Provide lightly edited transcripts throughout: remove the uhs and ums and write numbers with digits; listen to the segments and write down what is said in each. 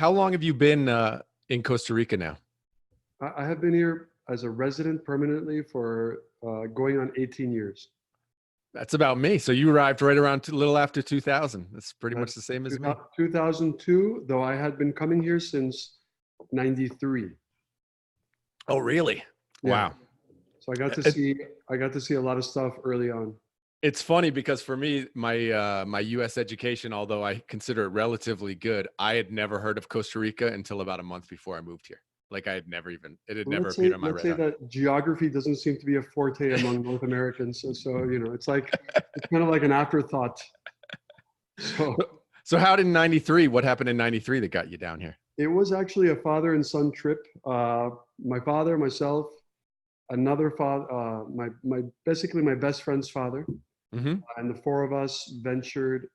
How long have you been in Costa Rica now? I have been here as a resident permanently for going on 18 years. That's about me. So you arrived right around a little after 2000. That's pretty much the That's same as me. 2002, though I had been coming here since 93. Oh, really? Yeah. Wow. So I got to see a lot of stuff early on. It's funny because for me, my U.S. education, although I consider it relatively good, I had never heard of Costa Rica until about a month before I moved here. Like it had Well, never appeared on my let's say radar. that geography doesn't seem to be a forte among North Americans. So it's like it's kind of like an afterthought. So So how did '93? What happened in '93 that got you down here? it was actually a father and son trip. My father, myself, another father, my basically my best friend's father, Hmm. and the four of us ventured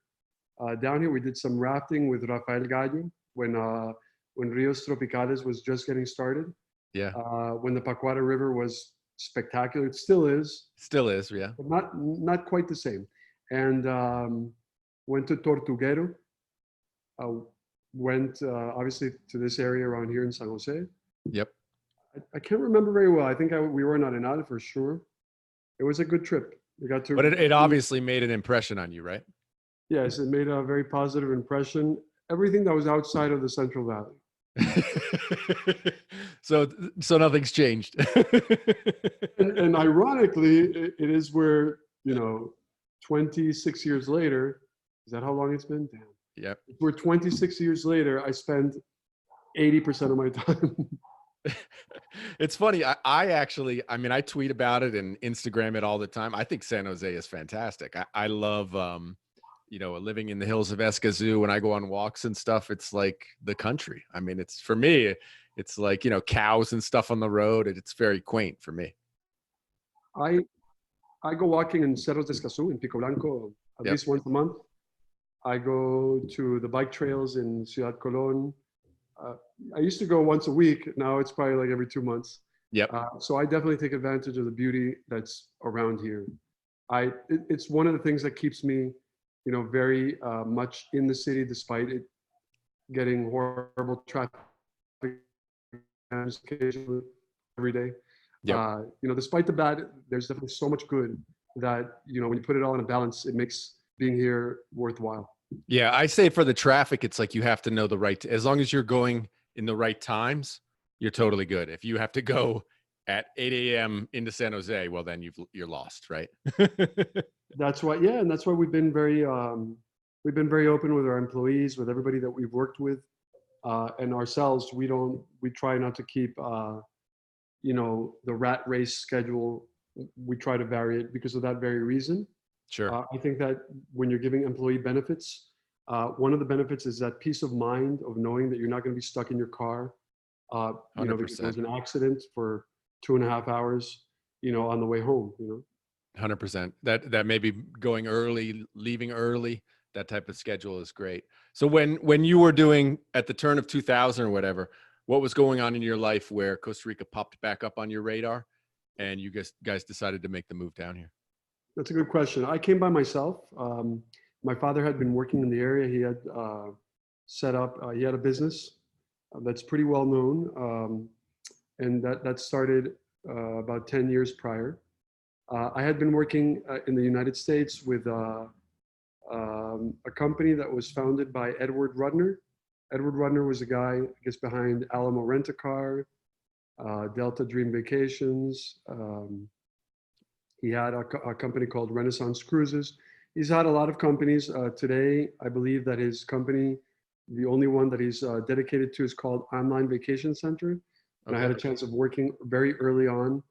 down here. We did some rafting with Rafael Gallo when Rios Tropicales was just getting started. Yeah, When the Pacuara River was spectacular, it still is, still is. Yeah. but not quite the same. And went to Tortuguero. Uh, went obviously to this area around here in San Jose. Yep. I can't remember very well. I think we were in Arenal for sure. It was a good trip. We got to. But it obviously made an impression on you, right? Yes, it made a very positive impression. Everything that was outside of the Central Valley. so nothing's changed. And ironically, it is where 26 years later. Is that how long it's been? Damn. Yep. We're 26 years later. I spend 80% of my time. It's funny. I mean, I tweet about it and Instagram it all the time. I think San Jose is fantastic. I love, living in the hills of Escazú. When I go on walks and stuff, it's like the country. I mean, it's for me, it's like, cows and stuff on the road. It's very quaint for me. I I go walking in Cerros de Escazú in Pico Blanco at least once a month. I go to the bike trails in Ciudad Colón. I used to go once a week. Now it's probably like every 2 months. Yep. So I definitely take advantage of the beauty that's around here. It's one of the things that keeps me, very much in the city, despite it getting horrible traffic occasionally every day. Yep. Despite the bad, there's definitely so much good that, when you put it all in a balance, it makes being here worthwhile. Yeah, I say for the traffic, it's like you have to know as long as you're going in the right times, you're totally good. If you have to go at 8 a.m. into San Jose, well, then you're lost, right? That's why, yeah, and that's why we've been very open with our employees, with everybody that we've worked with, and ourselves. We try not to keep, the rat race schedule. We try to vary it because of that very reason. Sure. I think that when you're giving employee benefits, one of the benefits is that peace of mind of knowing that you're not going to be stuck in your car, because there was an accident for 2.5 hours, on the way home, 100%. That maybe going early, leaving early, that type of schedule is great. So when you were doing at the turn of 2000 or whatever, what was going on in your life where Costa Rica popped back up on your radar and you guys decided to make the move down here? That's a good question. I came by myself. My father had been working in the area. He had set up, he had a business that's pretty well known. And that started about 10 years prior. I had been working in the United States with a company that was founded by Edward Rudner. Edward Rudner was a guy, I guess, behind Alamo Rent-A-Car, Delta Dream Vacations. He had a company called Renaissance Cruises. He's had a lot of companies. Today, I believe that his company, the only one that he's dedicated to, is called Online Vacation Center. And okay. I had a chance of working very early on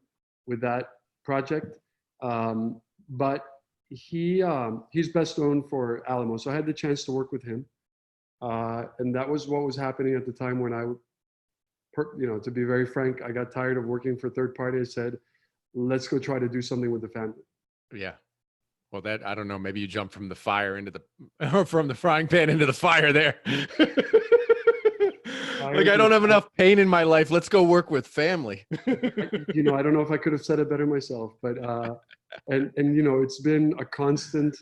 with that project. But he's best known for Alamo. So I had the chance to work with him. And that was what was happening at the time when to be very frank, I got tired of working for third party. I said, let's go try to do something with the family. Yeah. Well, I don't know, maybe you jumped from the fire or from the frying pan into the fire there. Like, I don't have enough pain in my life. Let's go work with family. I don't know if I could have said it better myself, but, and it's been a constant,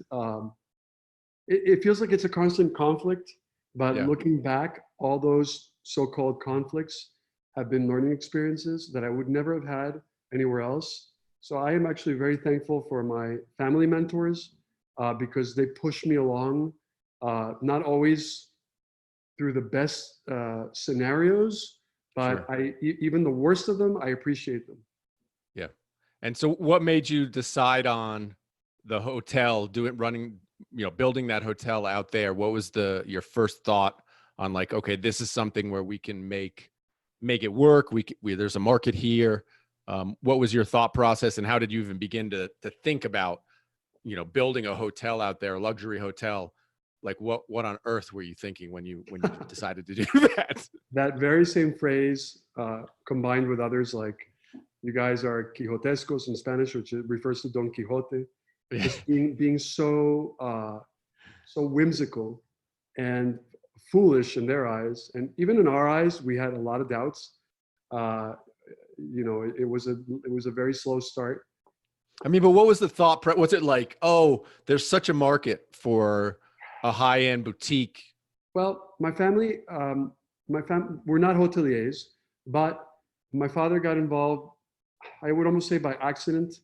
it feels like it's a constant conflict, but looking back, all those so-called conflicts have been learning experiences that I would never have had anywhere else. So I am actually very thankful for my family mentors because they push me along, not always through the best scenarios, but Sure. even the worst of them, I appreciate them. Yeah. And so what made you decide on the hotel, building that hotel out there? What was your first thought on like, okay, this is something where we can make it work. There's a market here. What was your thought process, and how did you even begin to think about, building a hotel out there, a luxury hotel? Like what on earth were you thinking when you decided to do that? That very same phrase, combined with others like "you guys are Quijotescos" in Spanish, which refers to Don Quixote, Yeah. just being so so whimsical and foolish in their eyes, and even in our eyes, we had a lot of doubts. Uh, it was a very slow start. I mean, but what was the thought? Was it like, oh, there's such a market for a high end boutique? Well, we're not hoteliers, but my father got involved, I would almost say by accident,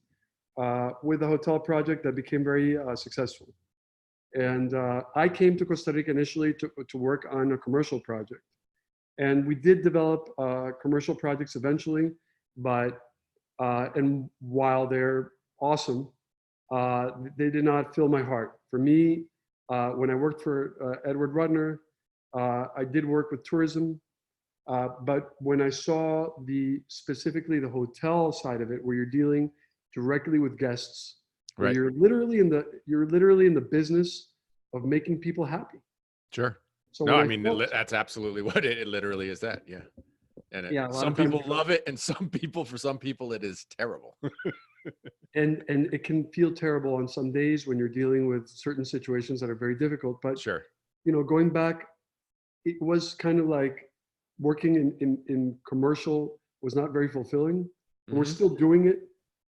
with a hotel project that became very successful. And I came to Costa Rica initially to work on a commercial project. And we did develop commercial projects eventually, but and while they're awesome, they did not fill my heart. For me, when I worked for Edward Rudner, I did work with tourism, but when I saw specifically the hotel side of it, where you're dealing directly with guests, where Right. you're literally in the business of making people happy. Sure. So No, when I I mean, felt, that's absolutely what it literally is that. Yeah. And yeah, a lot some of times, people love it, and for some people, it is terrible. and it can feel terrible on some days when you're dealing with certain situations that are very difficult. But Sure. going back, it was kind of like working in commercial was not very fulfilling. And we're Hmm. still doing it,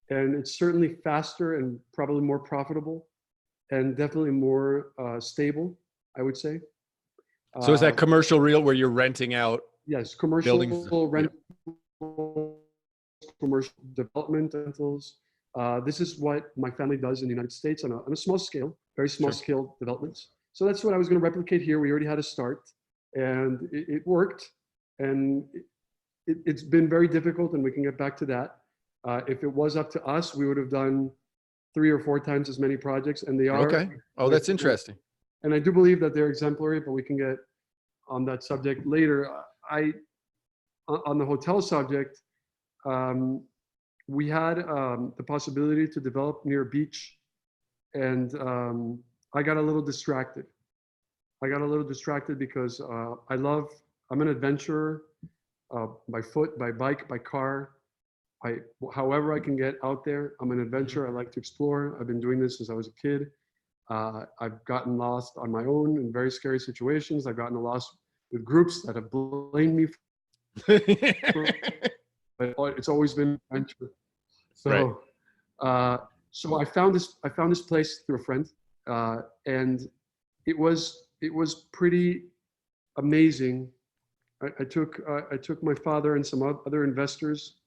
and it's certainly faster and probably more profitable and definitely more stable, I would say. So is that Uh, commercial real where you're renting out yes, buildings? commercial Yeah. rent, commercial development rentals. This is what my family does in the United States on a small scale, very small Sure. scale developments. So that's what I was going to replicate here. We already had a start, and it worked. And it's been very difficult, and we can get back to that. If it was up to us, we would have done 3 or 4 times as many projects, and they are. Okay. Oh, that's interesting. And I do believe that they're exemplary, but we can get on that subject later. On the hotel subject, um, we had the possibility to develop near a beach, and I got a little distracted. I got a little distracted because I'm an adventurer, by foot, by bike, by car. I, however I can get out there, I'm an Mhm. adventurer. I like to explore. I've been doing this since I was a kid. I've gotten lost on my own in very scary situations. I've gotten lost with groups that have blamed me for, but it's always been adventure. Right. So, uh, so I found this place through a friend, and it was pretty amazing. I took my father and some other investors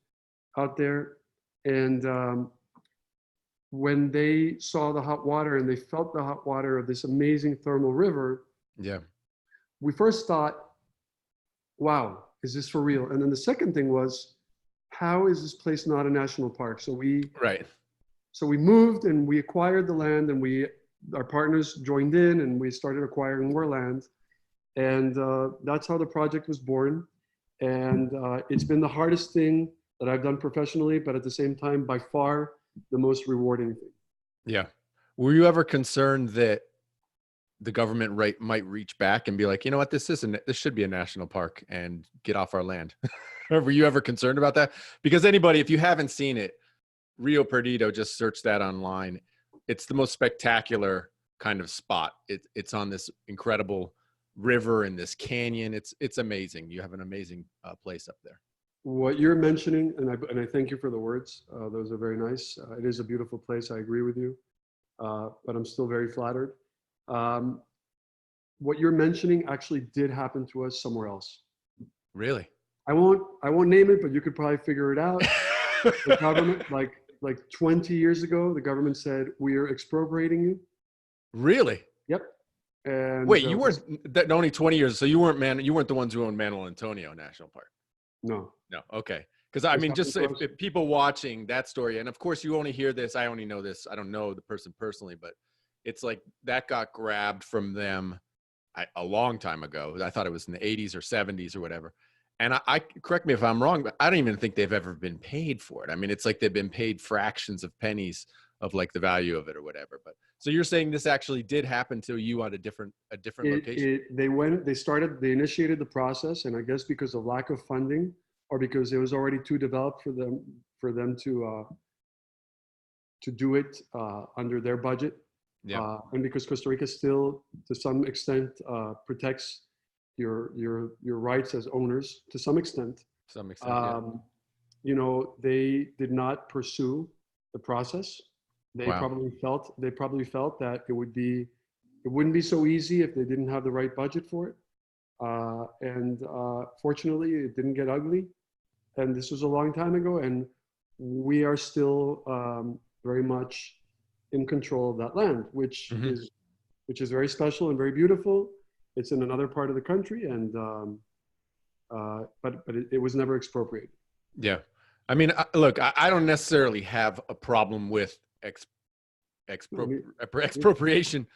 out there, and when they saw the hot water and they felt the hot water of this amazing thermal river, Yeah. we first thought, wow, is this for real? And then the second thing was, how is this place not a national park? Right. So we moved and we acquired the land, and our partners joined in, and we started acquiring more land. And that's how the project was born. And it's been the hardest thing that I've done professionally, but at the same time, by far the most rewarding thing. Yeah. Were you ever concerned that the government might reach back and be like, you know what, this should be a national park and get off our land? Were you ever concerned about that? Because anybody, if you haven't seen it, Rio Perdido, just search that online. It's the most spectacular kind of spot. It's on this incredible river in this canyon. It's amazing. You have an amazing place up there. What you're mentioning, and I thank you for the words. Those are very nice. It is a beautiful place. I agree with you, but I'm still very flattered. Um, what you're mentioning actually did happen to us somewhere else. Really? I won't name it, but you could probably figure it out. The government, like 20 years ago, the government said, we are expropriating you. Really? Yep. And Wait, you weren't that only 20 years, so you weren't the ones who owned Manuel Antonio National Park. no. No, okay. Because I This mean, happened just to if, us. if people watching that story, and of course you only hear this, I only know this, I don't know the person personally, but it's like that got grabbed from them a long time ago. I thought it was in the 80s or 70s or whatever. And I correct me if I'm wrong, but I don't even think they've ever been paid for it. I mean, it's like they've been paid fractions of pennies of like the value of it or whatever. But so you're saying this actually did happen to you on a different location? They initiated the process, and I guess because of lack of funding, or because it was already too developed for them to do it under their budget, Yeah, and because Costa Rica still, to some extent, protects your rights as owners to some extent. to some extent. Yeah. They did not pursue the process. They Wow. probably felt that it wouldn't be so easy if they didn't have the right budget for it. And fortunately, it didn't get ugly. And this was a long time ago, and we are still very much in control of that land, which Mhm. is very special and very beautiful. It's in another part of the country, and but it was never expropriated. Yeah. I mean, look, I don't necessarily have a problem with I mean, expropriation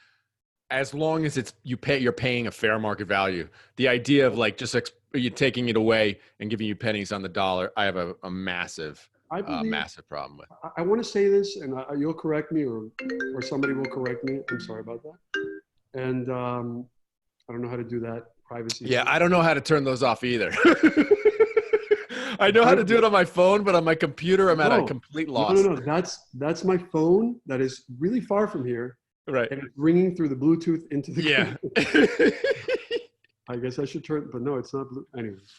as long as you're paying a fair market value. The idea of like just you taking it away and giving you pennies on the dollar, I have a massive, I believe massive problem with. I want to say this, and you'll correct me, or somebody will correct me. I'm sorry about that. And I don't know how to do that. Privacy. Yeah, thing. I don't know how to turn those off either. I know how to do Exactly. it on my phone, but on my computer, I'm at a No, complete no, loss. no, no. That's my phone that is really far from here, Right. and it's ringing through the Bluetooth into the Yeah. computer. I guess I should turn, but no, it's not. Anyways,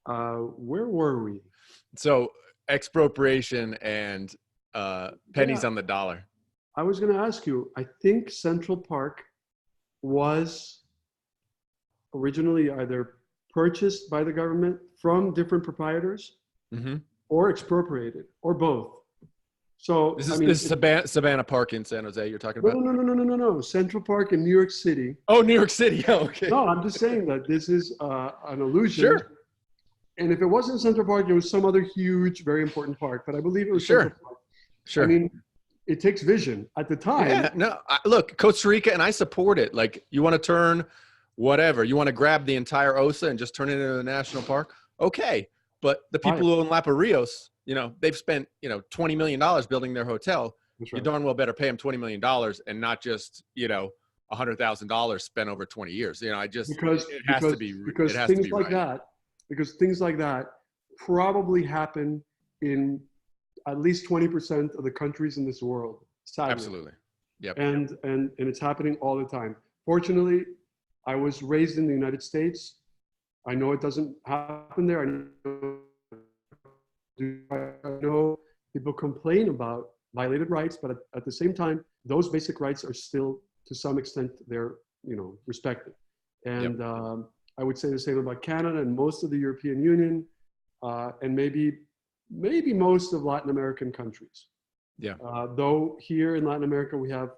um, where were we? So expropriation and pennies Yeah, on the dollar. I was going to ask you. I think Central Park was originally either purchased by the government from different proprietors Mm-hmm. or expropriated or both. So, This I is mean, this is Savannah Park in San Jose you're talking no, about? no, no, no, no, no, no. Central Park in New York City. Oh, New York City. Oh, okay. No, I'm just saying that this is an illusion. Sure. And if it wasn't Central Park, it was some other huge, very important park. But I believe it was Central Sure. Park. I Sure. mean, it takes vision. At the time, Yeah. No, look, Costa Rica, and I support it. Like, you want to turn whatever, you want to grab the entire OSA and just turn it into a national park. Okay. But the people who own Lapa Rios, they've spent, $20 million building their hotel. that's You right. darn well better pay them $20 million and not just, $100,000 spent over 20 years. Because it has to be, because it has to things be like right. that, because things like that probably happen in at least 20% of the countries in this world. Sadly. Absolutely. Yep. And it's happening all the time. Fortunately, I was raised in the United States. I know it doesn't happen there. I know people complain about violated rights, but at the same time, those basic rights are still, to some extent, they're respected. And I would say the same about Canada and most of the European Union, and maybe most of Latin American countries. Yeah. Though here in Latin America we have,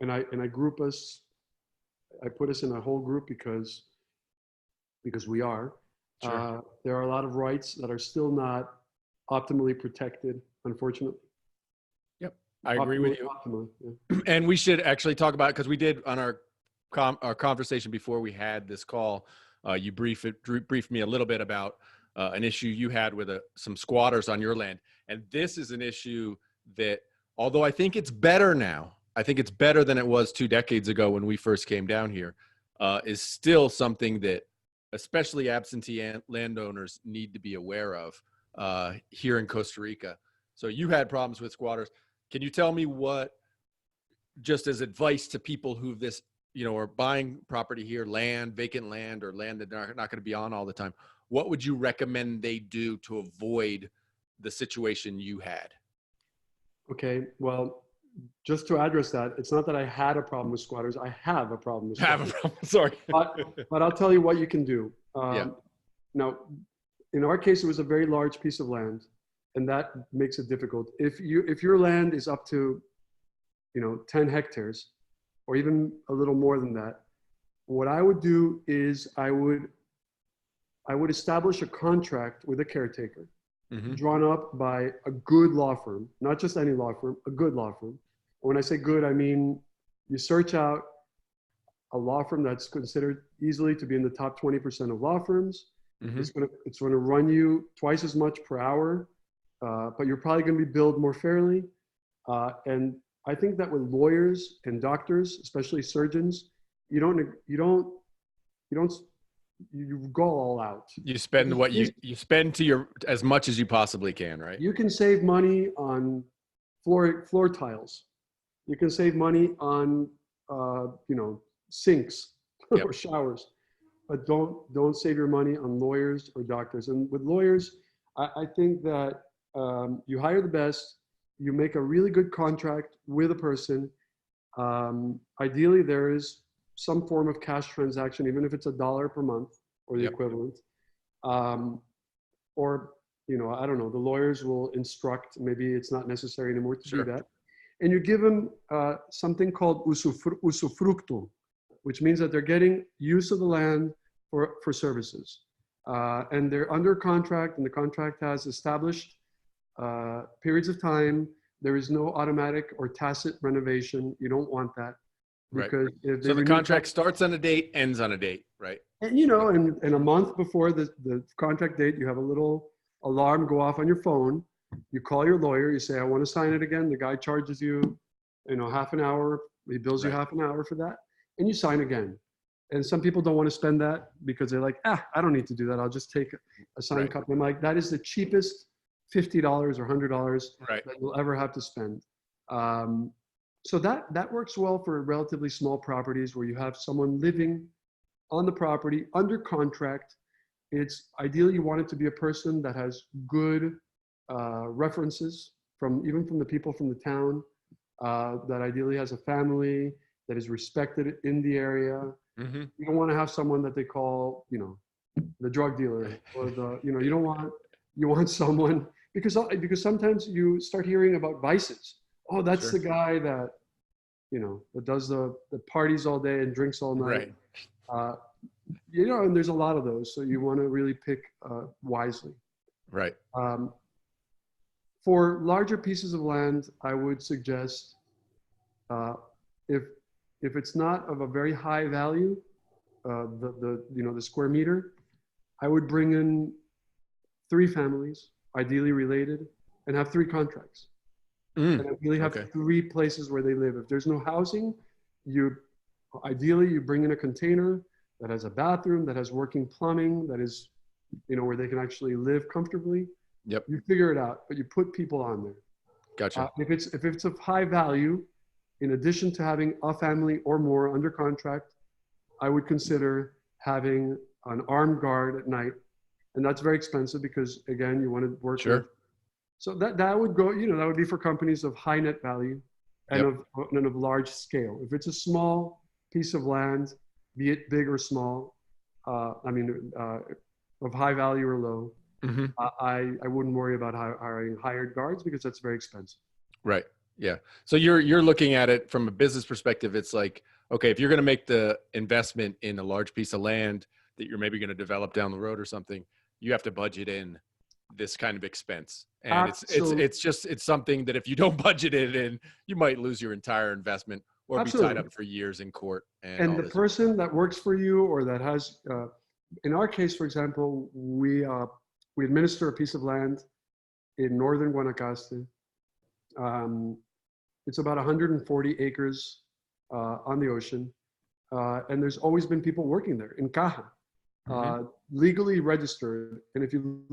and I put us in a whole group because we are. Sure. There are a lot of rights that are still not optimally protected, unfortunately. Yep. I agree with you. Optimally, yeah. And we should actually talk about, because we did on our conversation before we had this call, you briefed me a little bit about an issue you had with some squatters on your land. And this is an issue that, although I think it's better now, I think it's better than it was 2 decades ago when we first came down here, is still something that especially absentee landowners need to be aware of here in Costa Rica. So you had problems with squatters. Can you tell me what, just as advice to people who are buying property here, vacant land, or land that they're not going to be on all the time, what would you recommend they do to avoid the situation you had? Okay, well, just to address that, it's not that I had a problem with squatters. I have a problem with Have a squatters. problem. Sorry. But I'll tell you what you can do. Yeah. Now, in our case, it was a very large piece of land, and that makes it difficult. If your land is up to, 10 hectares, or even a little more than that, what I would do is I would establish a contract with a caretaker, Mm-hmm. drawn up by a good law firm, not just any law firm, a good law firm. When I say good, I mean you search out a law firm that's considered easily to be in the top 20% of law firms. Mm-hmm. It's going to run you twice as much per hour, but you're probably going to be billed more fairly. And I think that with lawyers and doctors, especially surgeons, you go all out. You spend what you spend to your as much as you possibly can, right? You can save money on floor tiles. You can save money on sinks Yep. or showers, but don't save your money on lawyers or doctors. And with lawyers, I think that you hire the best. You make a really good contract with a person. Ideally, there is some form of cash transaction, even if it's $1 per month or the Yep. equivalent. Or, I don't know, the lawyers will instruct, maybe it's not necessary anymore to Sure. do that. And you give them something called usufructo, which means that they're getting use of the land for services. And they're under contract, and the contract has established periods of time. There is no automatic or tacit renovation. You don't want that. Because if so the contract starts on a date, ends on a date, right? And and a month before the contract date, you have a little alarm go off on your phone. You call your lawyer, you say, I want to sign it again. The guy charges you, half an hour. He bills you half an hour for that. And you sign again. And some people don't want to spend that because they're like, I don't need to do that. I'll just take a signed copy. I'm like, that is the cheapest $50 or $100 that you'll ever have to spend. So that works well for relatively small properties where you have someone living on the property under contract. It's ideally you want it to be a person that has good references even from the people from the town, that ideally has a family, that is respected in the area. Mm-hmm. You don't want to have someone that they call, the drug dealer, or you want someone, because sometimes you start hearing about vices. Oh, that's the guy that, that does the parties all day and drinks all night. Right. And there's a lot of those. So you want to really pick wisely. Right. For larger pieces of land, I would suggest, if it's not of a very high value, the square meter, I would bring in 3 families, ideally related, and have 3 contracts. And ideally have 3 places where they live. If there's no housing, ideally you bring in a container that has a bathroom, that has working plumbing, that is, where they can actually live comfortably. Yep. You figure it out, but you put people on there. Gotcha. If it's of high value, in addition to having a family or more under contract, I would consider having an armed guard at night. And that's very expensive because, again, you want to work with. So that would go, that would be for companies of high net value and of large scale. If it's a small piece of land, be it big or small, of high value or low, Mm-hmm. I wouldn't worry about hiring hired guards because that's very expensive. Right. Yeah. So you're looking at it from a business perspective. It's like, okay, if you're going to make the investment in a large piece of land that you're maybe going to develop down the road or something, you have to budget in this kind of expense. And it's something that if you don't budget it in, you might lose your entire investment or be tied up for years in court. And the person that works for you, or that has, in our case, for example, we administer a piece of land in northern Guanacaste. It's about 140 acres on the ocean. And there's always been people working there in Caja, legally registered. And if you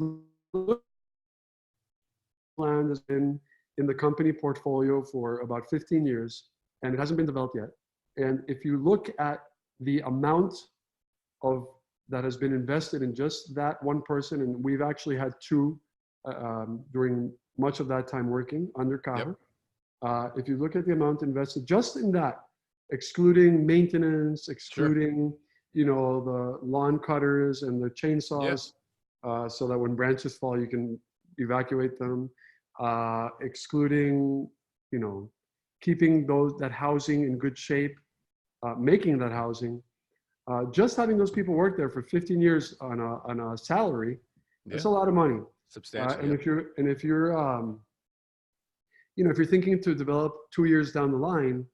look, land has been in the company portfolio for about 15 years, and it hasn't been developed yet. And if you look at the amount that has been invested in just that one person, and we've actually had 2 during much of that time working under Caja. If you look at the amount invested just in that, excluding maintenance, Sure. excluding, you know, the lawn cutters and the Yeah. chainsaws, so that when branches fall, you can evacuate them, excluding, you know, keeping that housing in good shape, making that housing, just having those people work there for 15 years on a salary, that's Yeah. a lot of money. Substantial. And Yeah. if you're, you know, if you're thinking to develop 2 years down the line,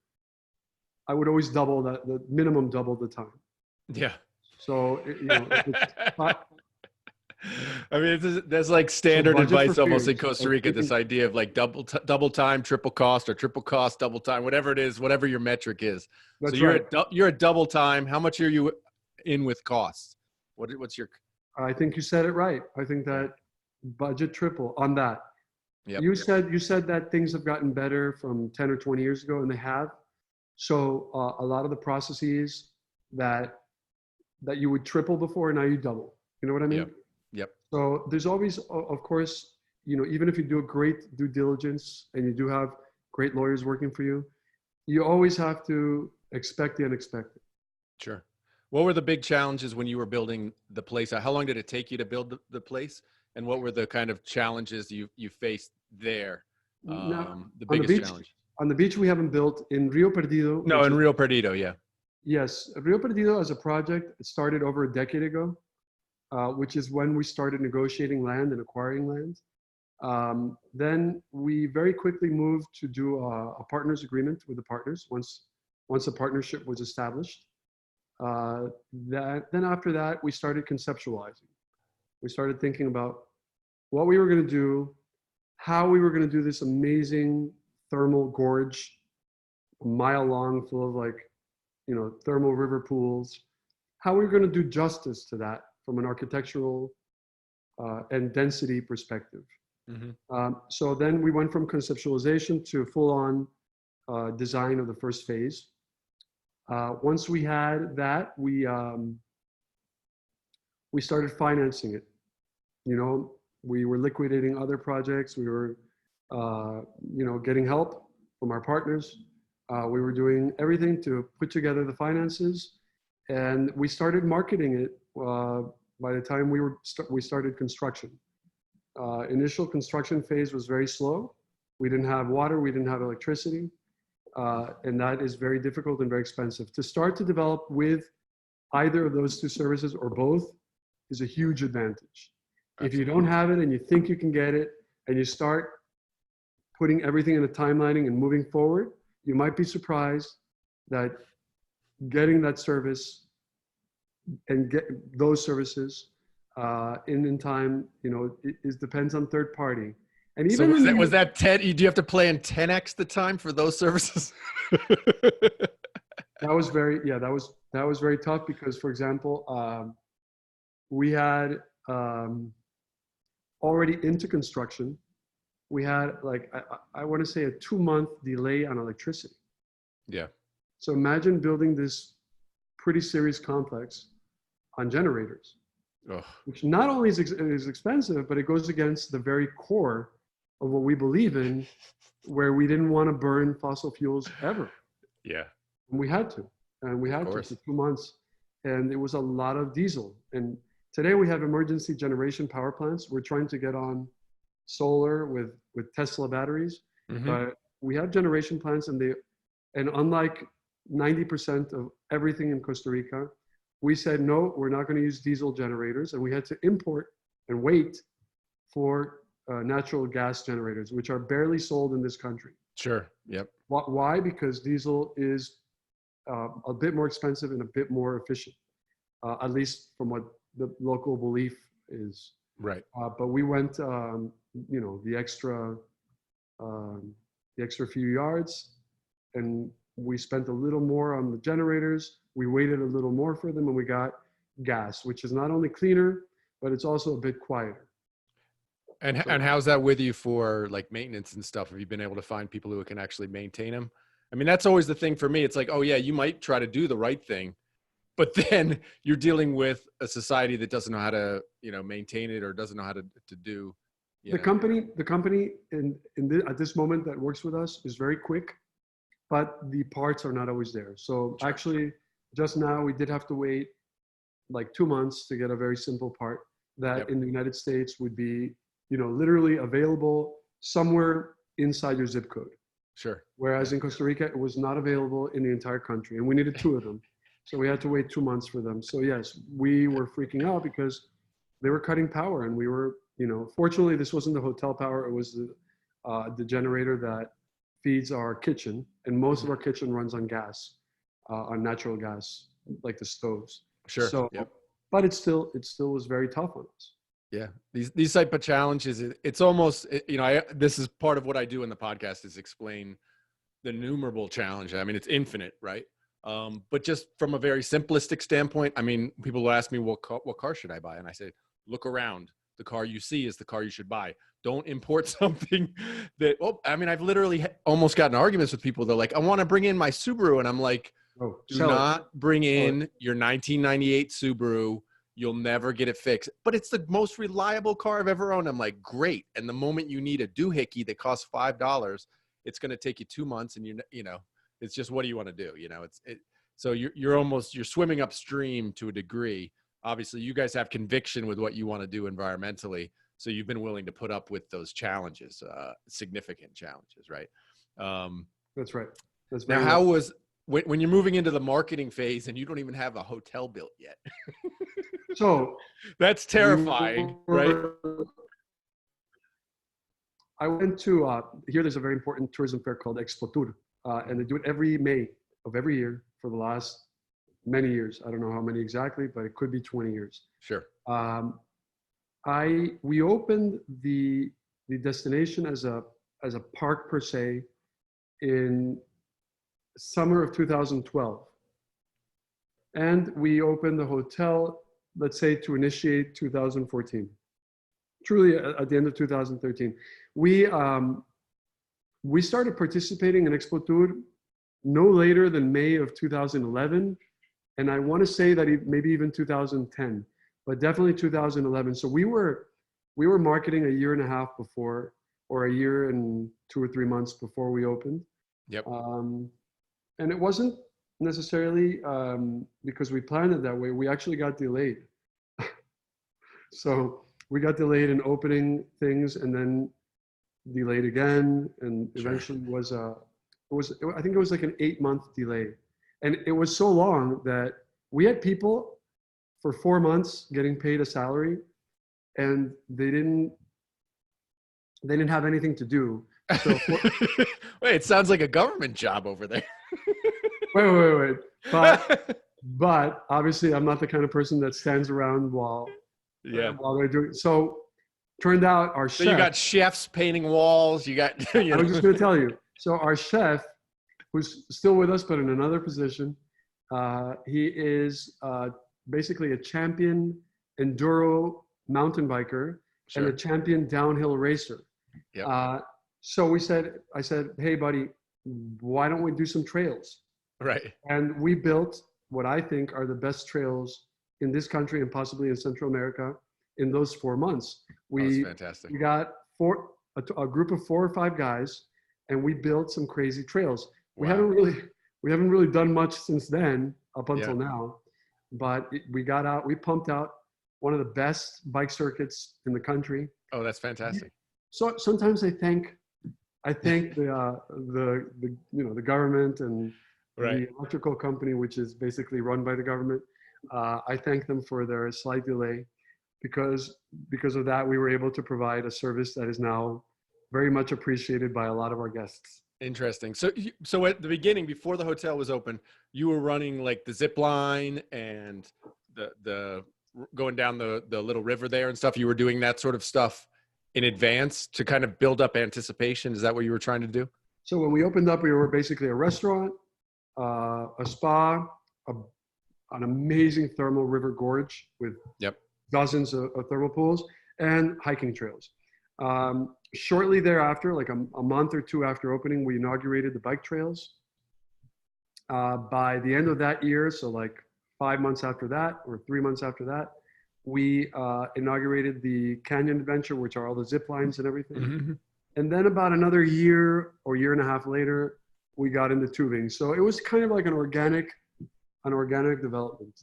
I would always double that, the minimum double the time. Yeah. So, you know, if it's I mean, that's like so standard budget for advice almost in fears. Costa Rica. This idea of like double time, triple cost, or triple cost, double time, whatever it is, whatever your metric is. So That's right. you're at double time. How much are you in with costs? What's your? I think you said it right. I think that budget triple on that. Yep. You said that things have gotten better from 10 or 20 years ago, and they have. So a lot of the processes that you would triple before, now you double. You know what I mean? Yep. Yep. So there's always, of course, you know, even if you do a great due diligence and you do have great lawyers working for you, you always have to expect the unexpected. Sure. What were the big challenges when you were building the place? How long did it take you to build the place? And what were the kind of challenges you faced there? Now, The on the biggest beach, challenge. on the beach we haven't built in Rio Perdido. No, in Rio Perdido, yeah. Yes, Rio Perdido as a project, it started over a decade ago, which is when we started negotiating land and acquiring land. Then we very quickly moved to do a partners agreement with the partners once a partnership was established. Then after that, we started conceptualizing. We started thinking about what we were going to do, how we were going to do this amazing thermal gorge, a mile long, full of like, you know, thermal river pools, how we were going to do justice to that from an architectural and density perspective. Mm-hmm. So then we went from conceptualization to full-on design of the first phase. Once we had that, we started financing it. You know, we were liquidating other projects. We were, you know, getting help from our partners. We were doing everything to put together the finances, and we started marketing it by the time we started construction. Initial construction phase was very slow. We didn't have water, we didn't have electricity, and that is very difficult and very expensive. To start to develop with either of those two services or both is a huge advantage. If you don't have it and you think you can get it, and you start putting everything in a timelining and moving forward, you might be surprised that getting that service and get those services in time, you know, it depends on third party. And even so was that 10? Do you have to play in 10x the time for those services? that was very tough because, for example, we had already into construction. We had like I want to say a 2-month delay on electricity. Yeah. So imagine building this pretty serious complex on generators, which not only is expensive, but it goes against the very core of what we believe in, where we didn't want to burn fossil fuels ever. Yeah. And we had to, for 2 months, and it was a lot of diesel. And today we have emergency generation power plants. We're trying to get on solar with Tesla batteries, but we have generation plants, and unlike 90% of everything in Costa Rica, we said no, we're not going to use diesel generators, and we had to import and wait for natural gas generators, which are barely sold in this country. Sure. Yep. Why? Because diesel is a bit more expensive and a bit more efficient, at least from what the local belief is. Right. But we went, you know, the extra few yards, and we spent a little more on the generators. We waited a little more for them, and we got gas, which is not only cleaner, but it's also a bit quieter. And how's that with you for like maintenance and stuff? Have you been able to find people who can actually maintain them? I mean, that's always the thing for me. It's like, oh yeah, you might try to do the right thing, but then you're dealing with a society that doesn't know how to, you know, maintain it, or doesn't know how to do, The company at this moment that works with us is very quick, but the parts are not always there. So Sure. actually, just now we did have to wait like 2 months to get a very simple part that Yep. in the United States would be, literally available somewhere inside your zip code. Sure. Whereas Yeah. in Costa Rica, it was not available in the entire country, and we needed two of them. So we had to wait 2 months for them. So yes, we were freaking out because they were cutting power, and we were, fortunately, this wasn't the hotel power. It was the generator that feeds our kitchen, and most of our kitchen runs on gas, on natural gas, like the stoves. Sure. So, Yep. but it still was very tough on us. Yeah, these type of challenges, it's almost, this is part of what I do in the podcast is explain the innumerable challenge. I mean, it's infinite, right? But just from a very simplistic standpoint, I mean, people will ask me, what car should I buy? And I say, look around. The car you see is the car you should buy. Don't import something that, I've literally almost gotten arguments with people. They're like, I want to bring in my Subaru. And I'm like, do not bring in your 1998 Subaru. You'll never get it fixed. But it's the most reliable car I've ever owned. I'm like, great. And the moment you need a doohickey that costs $5, it's going to take you 2 months, and it's just, what do you want to do? So you're swimming upstream to a degree. Obviously, you guys have conviction with what you want to do environmentally. So you've been willing to put up with those challenges, significant challenges, right? That's right. That's now, how was, when you're moving into the marketing phase and you don't even have a hotel built yet? So that's terrifying, right? I went to, here there's a very important tourism fair called Expo Tour, and they do it every May of every year for the last many years. I don't know how many exactly, but it could be 20 years. Sure. We opened the destination as a park per se in summer of 2012. And we opened the hotel, let's say, to initiate 2014. Truly at the end of 2013. We started participating in Expo Tour no later than May of 2011. And I want to say that maybe even 2010, but definitely 2011. So we were marketing a year and a half before, or a year and 2 or 3 months before we opened. Yep. And it wasn't necessarily because we planned it that way. We actually got delayed. So we got delayed in opening things, and then delayed again, and eventually I think it was like an 8-month delay. And it was so long that we had people for 4 months getting paid a salary, and they didn't have anything to do. So wait, it sounds like a government job over there. wait. But obviously I'm not the kind of person that stands around while they're doing. So turned out our chef. So you got chefs painting walls. You got. I was just going to tell you. So our chef, who's still with us but in another position, he is basically a champion enduro mountain biker and a champion downhill racer. Yep. So I said, hey buddy, why don't we do some trails? Right. And we built what I think are the best trails in this country and possibly in Central America in those 4 months. That's fantastic. We got a group of 4 or 5 guys, and we built some crazy trails. Wow. We haven't really done much since then up until now, but we got out, we pumped out one of the best bike circuits in the country. Oh, that's fantastic. So sometimes I thank the government and the electrical company, which is basically run by the government. I thank them for their slight delay, because of that, we were able to provide a service that is now very much appreciated by a lot of our guests. Interesting. So at the beginning, before the hotel was open, you were running like the zip line and the going down the little river there and stuff. You were doing that sort of stuff in advance to kind of build up anticipation. Is that what you were trying to do? So when we opened up, we were basically a restaurant, a spa, an amazing thermal river gorge with dozens of thermal pools, and hiking trails. Shortly thereafter, like a month or 2 after opening, we inaugurated the bike trails. By the end of that year, so like 5 months after that, or 3 months after that, we inaugurated the Canyon Adventure, which are all the zip lines and everything. Mm-hmm. And then about another year or year and a half later, we got into tubing. So it was kind of like an organic development.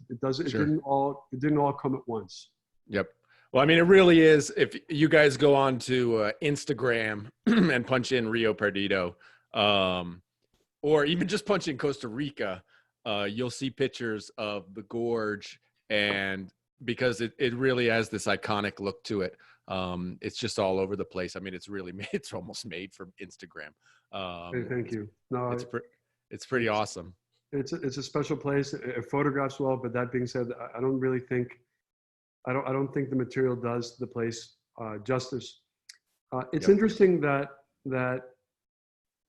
Sure. It didn't all come at once. Yep. Well, I mean, it really is. If you guys go on to Instagram and punch in Rio Perdido, or even just punch in Costa Rica, you'll see pictures of the gorge, and because it really has this iconic look to it. It's just all over the place. I mean, it's really made, it's almost made for Instagram. Hey, thank you. No, it's pretty awesome. it's a special place. It photographs well, but that being said, I don't really think I don't think the material does the place justice. It's Yep. interesting that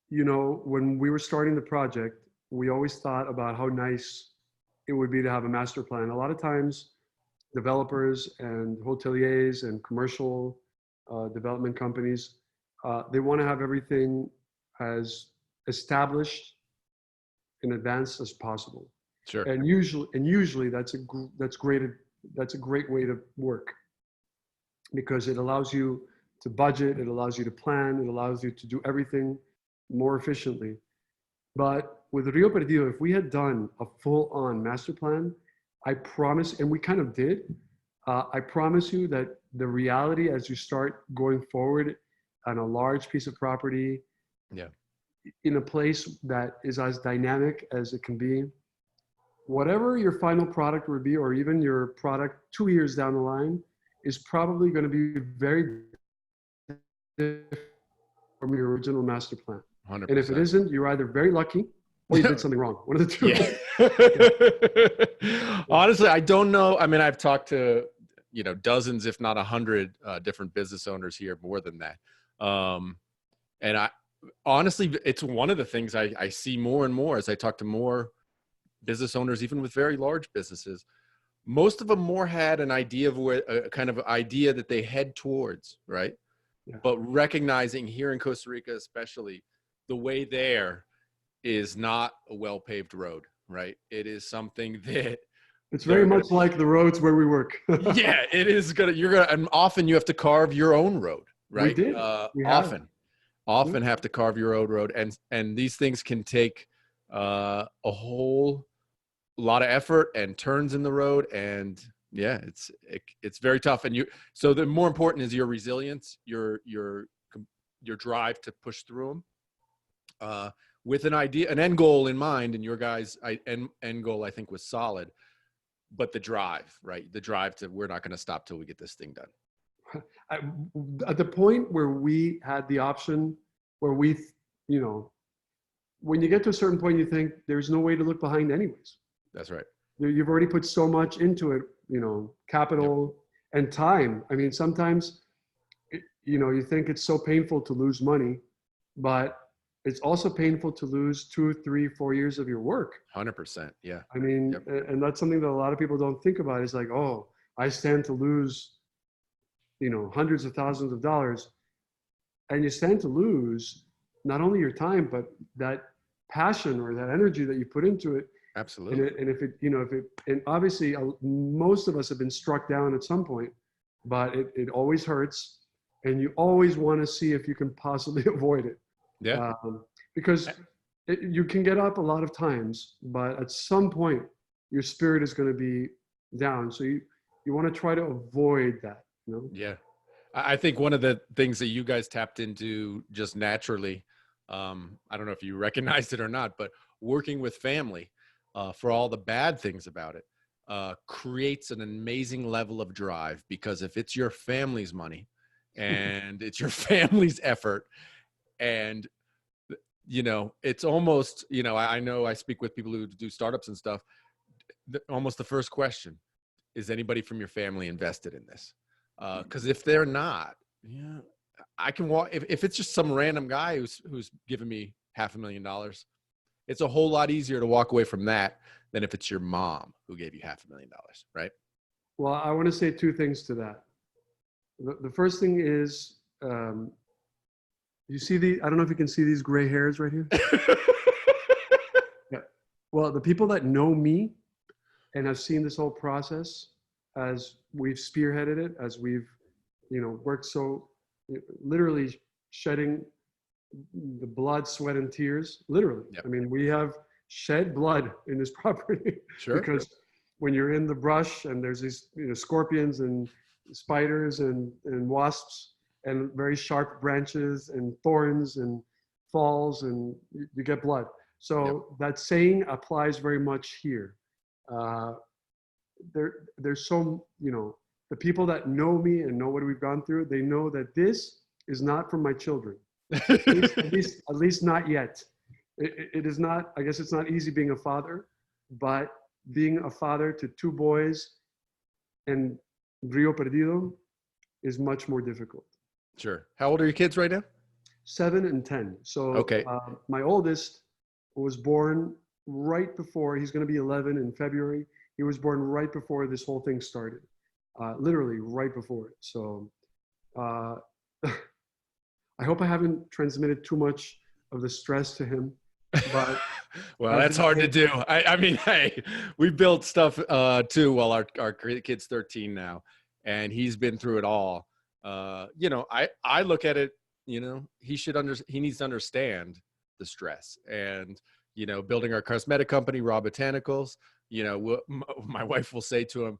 when we were starting the project, we always thought about how nice it would be to have a master plan. A lot of times, developers and hoteliers and commercial development companies, they want to have everything as established in advance as possible. Sure. And usually that's a great way to work, because it allows you to budget, it allows you to plan, it allows you to do everything more efficiently. But with Rio Perdido, if we had done a full-on master plan, I promise, and we kind of did, I promise you that the reality as you start going forward on a large piece of property, Yeah. in a place that is as dynamic as it can be, whatever your final product would be, or even your product 2 years down the line, is probably going to be very different from your original master plan. 100%. And if it isn't, you're either very lucky or you did something wrong. One of the two. Yeah. Honestly, I don't know. I mean, I've talked to, dozens, if not 100 different business owners here, more than that. And honestly, it's one of the things I see more and more as I talk to more business owners, even with very large businesses. Most of them more had an idea of where a kind of idea that they head towards, right? Yeah. But recognizing here in Costa Rica, especially, the way there is not a well-paved road, right? It is something that it's very much like the roads where we work. Yeah, it is and often you have to carve your own road, right? We did. Often have to carve your own road, and these things can take a whole lot of effort and turns in the road, and yeah, it's very tough. And so the more important is your resilience, your drive to push through them, with an idea, an end goal in mind. And your guys' end goal, I think, was solid, but the drive, right? The drive to, we're not going to stop till we get this thing done. At the point where we had the option, where when you get to a certain point, you think there's no way to look behind anyways. That's right. You've already put so much into it, capital and time. I mean, sometimes, you think it's so painful to lose money, but it's also painful to lose 2, 3, 4 years of your work. 100%. Yeah. I mean, and that's something that a lot of people don't think about. It's like, oh, I stand to lose, hundreds of thousands of dollars. And you stand to lose not only your time, but that passion or that energy that you put into it. Absolutely. And obviously most of us have been struck down at some point, but it always hurts, and you always want to see if you can possibly avoid it. Yeah. Because you can get up a lot of times, but at some point your spirit is going to be down. So you want to try to avoid that, Yeah. I think one of the things that you guys tapped into just naturally, I don't know if you recognized it or not, but working with family, for all the bad things about it, creates an amazing level of drive, because if it's your family's money and it's your family's effort, and it's almost, I know I speak with people who do startups and stuff, almost the first question is, anybody from your family invested in this? Because if they're not, I can walk. If it's just some random guy who's giving me $500,000, it's a whole lot easier to walk away from that than if it's your mom who gave you $500,000, right? Well, I want to say two things to that. The first thing is, you see I don't know if you can see these gray hairs right here. Yeah. Well, the people that know me and have seen this whole process, as we've spearheaded it, as we've, worked so literally shedding the blood, sweat, and tears. Literally. Yep. I mean, we have shed blood in this property Sure. because when you're in the brush and there's these, scorpions and spiders and wasps and very sharp branches and thorns and falls and you get blood. Yep. So that saying applies very much here. There's so, the people that know me and know what we've gone through, they know that this is not for my children. At least not yet. It is not, I guess it's not easy being a father, but being a father to two boys in Rio Perdido is much more difficult. Sure. How old are your kids right now? 7 and 10. So Okay. my oldest was born right before, he's going to be 11 in February. He was born right before this whole thing started, literally right before it. So I hope I haven't transmitted too much of the stress to him, but well, that's hard to do. I mean, hey, we built stuff too. Well, our kid's 13 now, and he's been through it all. I look at it. He needs to understand the stress, and building our cosmetic company, Raw Botanicals. My wife will say to him,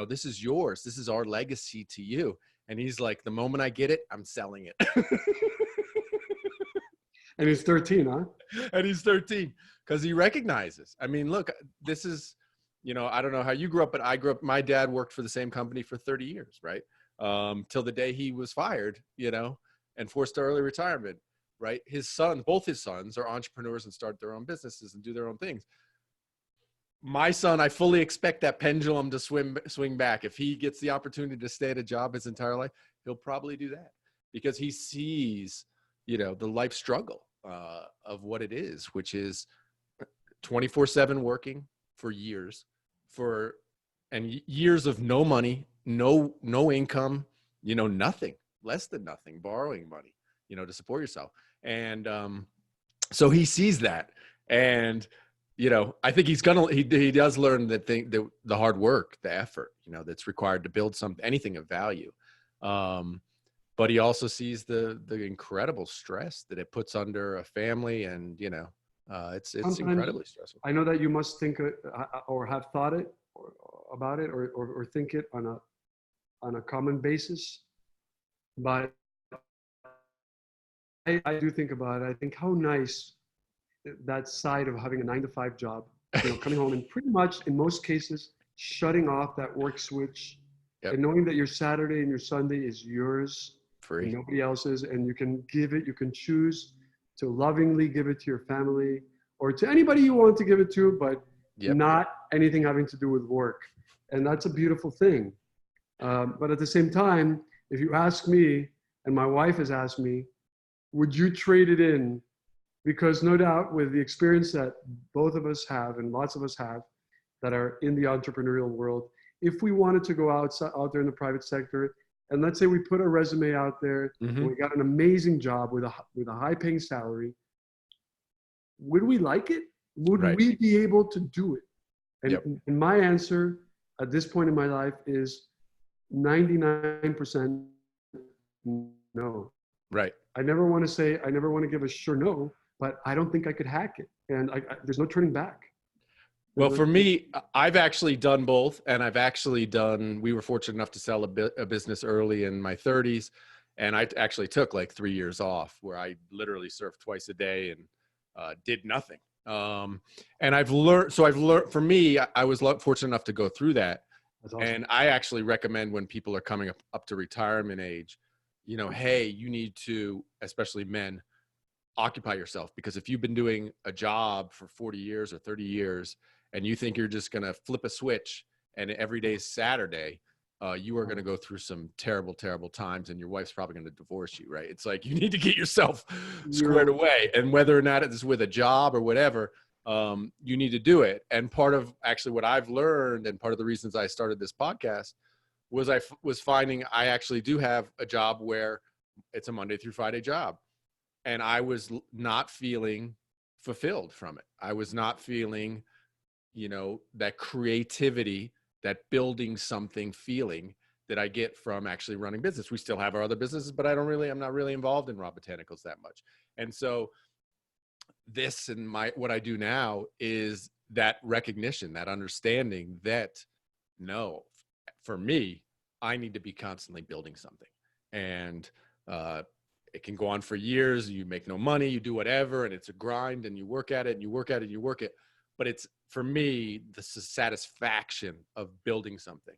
this is yours. This is our legacy to you. And he's like, the moment I get it, I'm selling it. And he's 13, huh? And he's 13 because he recognizes. I mean, look, this is, I don't know how you grew up, but I grew up, my dad worked for the same company for 30 years, right? Till the day he was fired, and forced to early retirement, right? Both his sons are entrepreneurs and start their own businesses and do their own things. My son, I fully expect that pendulum to swing back. If he gets the opportunity to stay at a job his entire life, he'll probably do that because he sees, the life struggle of what it is, which is 24/7 working for years, and years of no money, no income, nothing, less than nothing, borrowing money, to support yourself. And so he sees that, and I think he does learn the hard work, the effort, that's required to build anything of value. But he also sees the incredible stress that it puts under a family, and it's incredibly stressful. I know that you must think or have thought it about it or think it on a common basis, but I do think about it. I think how nice that side of having a 9-to-5 job, coming home and pretty much in most cases shutting off that work switch, yep, and knowing that your Saturday and your Sunday is yours, free, and nobody else's, and you can choose to lovingly give it to your family or to anybody you want to give it to, but yep, not anything having to do with work. And that's a beautiful thing. But at the same time, if you ask me, and my wife has asked me, would you trade it in? Because no doubt with the experience that both of us have and lots of us have that are in the entrepreneurial world, if we wanted to go out there in the private sector, and let's say we put a resume out there, mm-hmm, and we got an amazing job with a high paying salary, would we like it? Would right, we be able to do it? And, yep, and my answer at this point in my life is 99% no. Right. I never want to give a sure no, but I don't think I could hack it. And there's no turning back. Well, for me, I've actually done both. And we were fortunate enough to sell a business early in my 30s. And I actually took like 3 years off where I literally surfed twice a day and did nothing. And I've learned, for me, I was fortunate enough to go through that. That's awesome. And I actually recommend when people are coming up to retirement age, hey, you need to, especially men, occupy yourself, because if you've been doing a job for 40 years or 30 years and you think you're just going to flip a switch and every day is Saturday, you are going to go through some terrible, terrible times, and your wife's probably going to divorce you, right? It's like you need to get yourself squared away. And whether or not it's with a job or whatever, you need to do it. And part of actually what I've learned, and part of the reasons I started this podcast, was I was finding I actually do have a job where it's a Monday through Friday job. And I was not feeling fulfilled from it. I was not feeling, that creativity that building something feeling that I get from actually running business. We still have our other businesses, but I'm not really involved in raw botanicals that much. And so this and what I do now is that recognition, that understanding that no, for me, I need to be constantly building something. And it can go on for years. You make no money, you do whatever, and it's a grind, and you work at it and you work at it and you work it. But it's, for me, the satisfaction of building something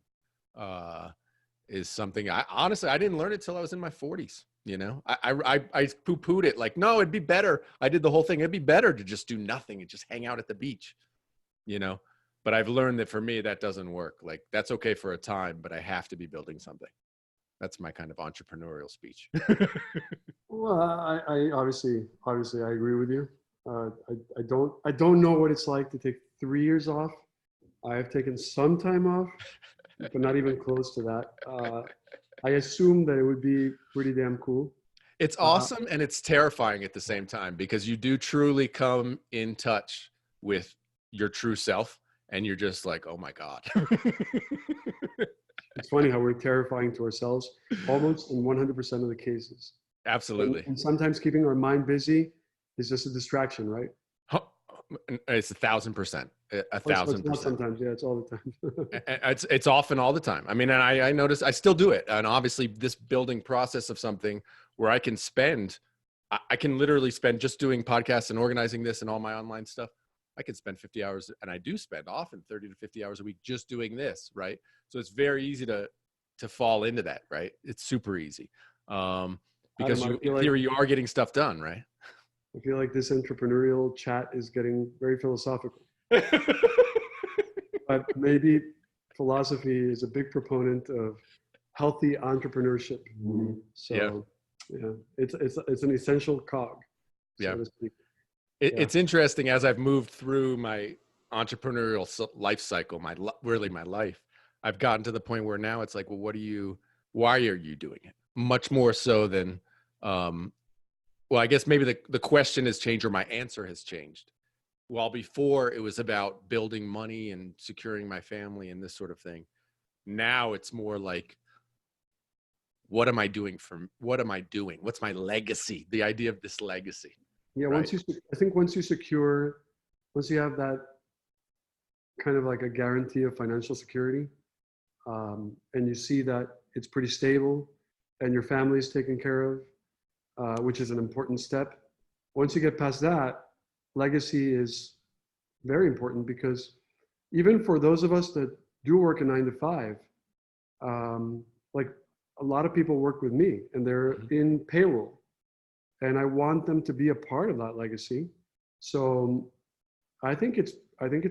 is something I didn't learn it till I was in my 40s. You know, I poo-pooed it like, no, it'd be better. I did the whole thing. It'd be better to just do nothing and just hang out at the beach, you know. But I've learned that for me, that doesn't work. Like, that's okay for a time, but I have to be building something. That's my kind of entrepreneurial speech. Well, I obviously I agree with you. I don't know what it's like to take 3 years off. I have taken some time off, but not even close to that. I assume that it would be pretty damn cool. It's awesome and it's terrifying at the same time, because you do truly come in touch with your true self, and you're just like, oh my God. It's funny how we're terrifying to ourselves almost in 100% of the cases. Absolutely. And sometimes keeping our mind busy is just a distraction, right? It's 1,000%. 1,000%. Not sometimes, yeah, it's all the time. It's often all the time. I mean, and I notice I still do it. And obviously this building process of something where I can literally spend just doing podcasts and organizing this and all my online stuff. I can spend 50 hours, and I do spend often 30 to 50 hours a week just doing this, right? So it's very easy to fall into that, right? It's super easy. Because in theory, you are getting stuff done, right? I feel like this entrepreneurial chat is getting very philosophical. But maybe philosophy is a big proponent of healthy entrepreneurship. So yeah, it's an essential cog, so to speak. It's interesting, as I've moved through my entrepreneurial life cycle, my life, I've gotten to the point where now it's like, well, why are you doing it? Much more so than, well, I guess maybe the question has changed, or my answer has changed. While before it was about building money and securing my family and this sort of thing. Now it's more like, what am I doing? What's my legacy? The idea of this legacy. Yeah, right? once you have that kind of like a guarantee of financial security, and you see that it's pretty stable and your family is taken care of, which is an important step. Once you get past that, legacy is very important, because even for those of us that do work a 9 to 5, like a lot of people work with me and they're in payroll. And I want them to be a part of that legacy. So I think it's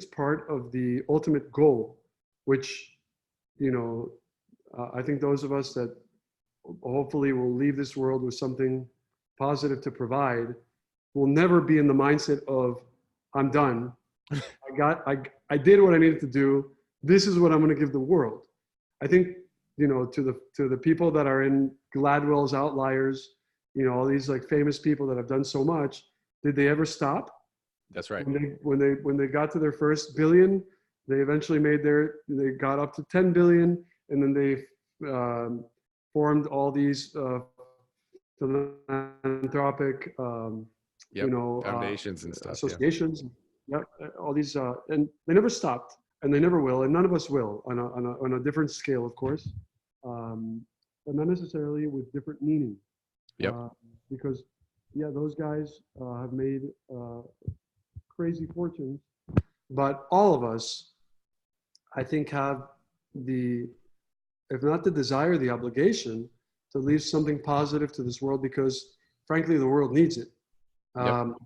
part of the ultimate goal, which, you know, I think those of us that hopefully will leave this world with something positive to provide will never be in the mindset of, I'm done. I did what I needed to do. This is what I'm going to give the world. I think, you know, to the people that are in Gladwell's Outliers, you know, all these like famous people that have done so much, did they ever stop? That's right. When they got to their first billion, they eventually they got up to 10 billion, and then they formed all these philanthropic, you know, foundations and stuff, associations. All these, and they never stopped, and they never will, and none of us will, on a different scale, of course, but not necessarily with different meaning. Because those guys have made crazy fortunes, but all of us, I think, have if not the desire, the obligation to leave something positive to this world, because frankly, the world needs it. You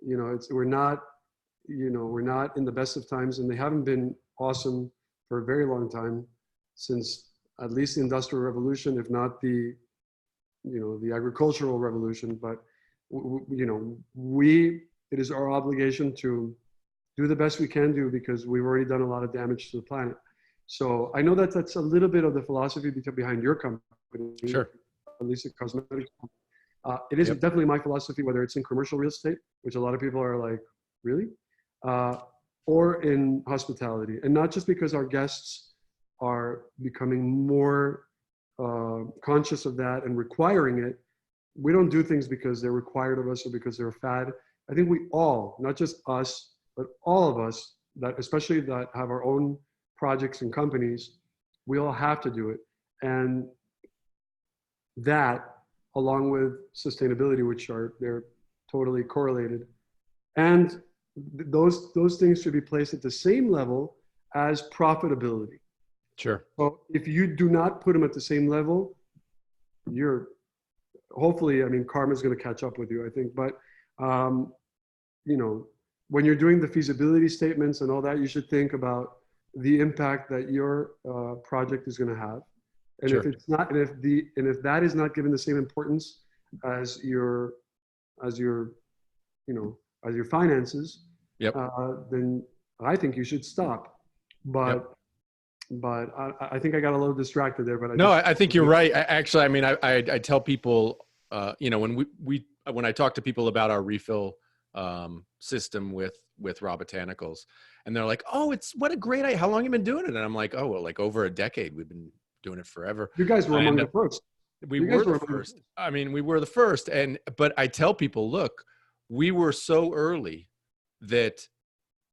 know, we're not in the best of times, and they haven't been awesome for a very long time, since at least the Industrial Revolution, if not the agricultural revolution. But it is our obligation to do the best we can do, because we've already done a lot of damage to the planet. So I know that that's a little bit of the philosophy behind your company, sure, at least a cosmetics. It is definitely my philosophy, whether it's in commercial real estate, which a lot of people are like, really, or in hospitality. And not just because our guests are becoming more conscious of that and requiring it. We don't do things because they're required of us or because they're a fad. I think we all, not just us, but all of us, that especially that have our own projects and companies, we all have to do it. And that, along with sustainability, which are they're totally correlated, and those things should be placed at the same level as profitability. Sure. So if you do not put them at the same level, you're hopefully, I mean, karma is going to catch up with you, I think. But you know, when you're doing the feasibility statements and all that, you should think about the impact that your project is going to have. And Sure. if it's not, and if that is not given the same importance as your, you know, as your finances, Yep. then I think you should stop. But Yep. but I think I got a little distracted there. But I think you're right. Actually, I mean, I tell people, you know, when I talk to people about our refill system with Raw Botanicals, and they're like, "Oh, what a great idea! How long have you been doing it?" And I'm like, "Oh, well, like over a decade. We've been doing it forever." You guys were among the first. We were the first. I mean, we were the first. But I tell people, look, we were so early that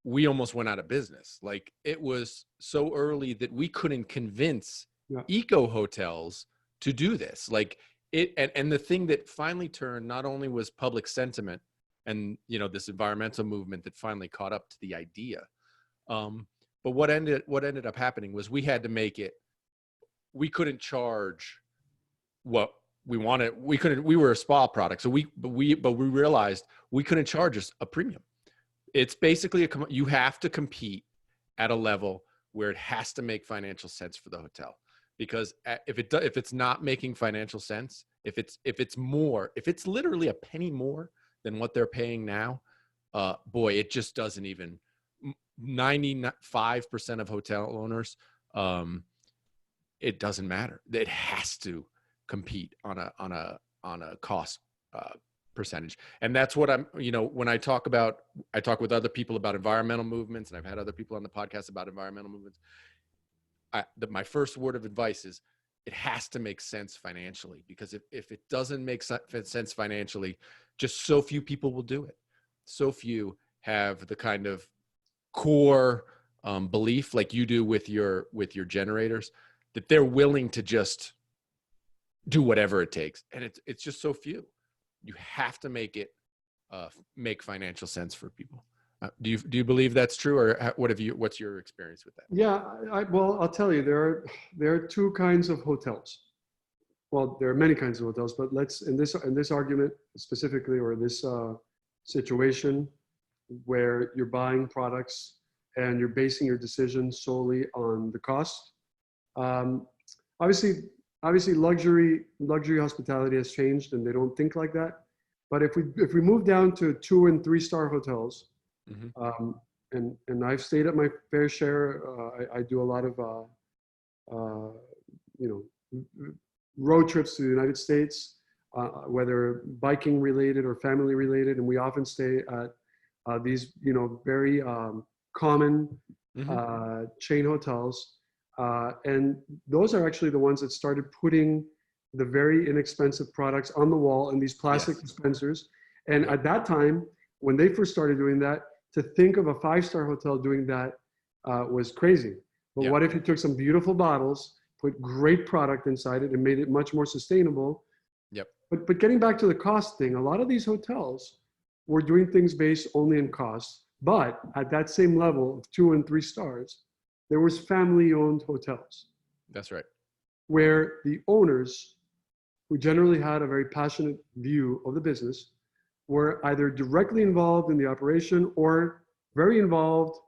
we almost went out of business. Like, it was so early that we couldn't convince eco hotels to do this. Like and the thing that finally turned not only was public sentiment and, you know, this environmental movement that finally caught up to the idea. But what ended up happening was we had to make it, we couldn't charge what we wanted. We were a spa product. So we realized we couldn't charge us a premium. It's basically you have to compete at a level where it has to make financial sense for the hotel. Because if it's not making financial sense, if it's literally a penny more than what they're paying now, boy, it just doesn't even. 95% of hotel owners, it doesn't matter. It has to compete on a cost percentage. And that's what I'm, you know, when I talk with other people about environmental movements, and I've had other people on the podcast about environmental movements. My first word of advice is it has to make sense financially, because if it doesn't make sense financially, just so few people will do it. So few have the kind of core belief like you do with your generators, that they're willing to just do whatever it takes. And it's just so few. You have to make it make financial sense for people. Do you believe that's true, or what's your experience with that? Yeah, well, I'll tell you, there are two kinds of hotels. Well, there are many kinds of hotels, but let's in this argument specifically, or this situation where you're buying products and you're basing your decision solely on the cost. Obviously, luxury hospitality has changed, and they don't think like that. But if we move down to 2- and 3-star hotels, mm-hmm. And I've stayed at my fair share. I do a lot of you know, road trips to the United States, whether biking related or family related, and we often stay at these, you know, very common mm-hmm. Chain hotels, and those are actually the ones that started putting the very inexpensive products on the wall in these plastic dispensers. And at that time, when they first started doing that, to think of a 5-star hotel doing that was crazy. But what if you took some beautiful bottles, put great product inside it, and made it much more sustainable? Yep. But getting back to the cost thing, a lot of these hotels were doing things based only on cost. But at that same level of 2 and 3 stars, there was family-owned hotels. That's right. Where the owners, who generally had a very passionate view of the business, were either directly involved in the operation or very involved,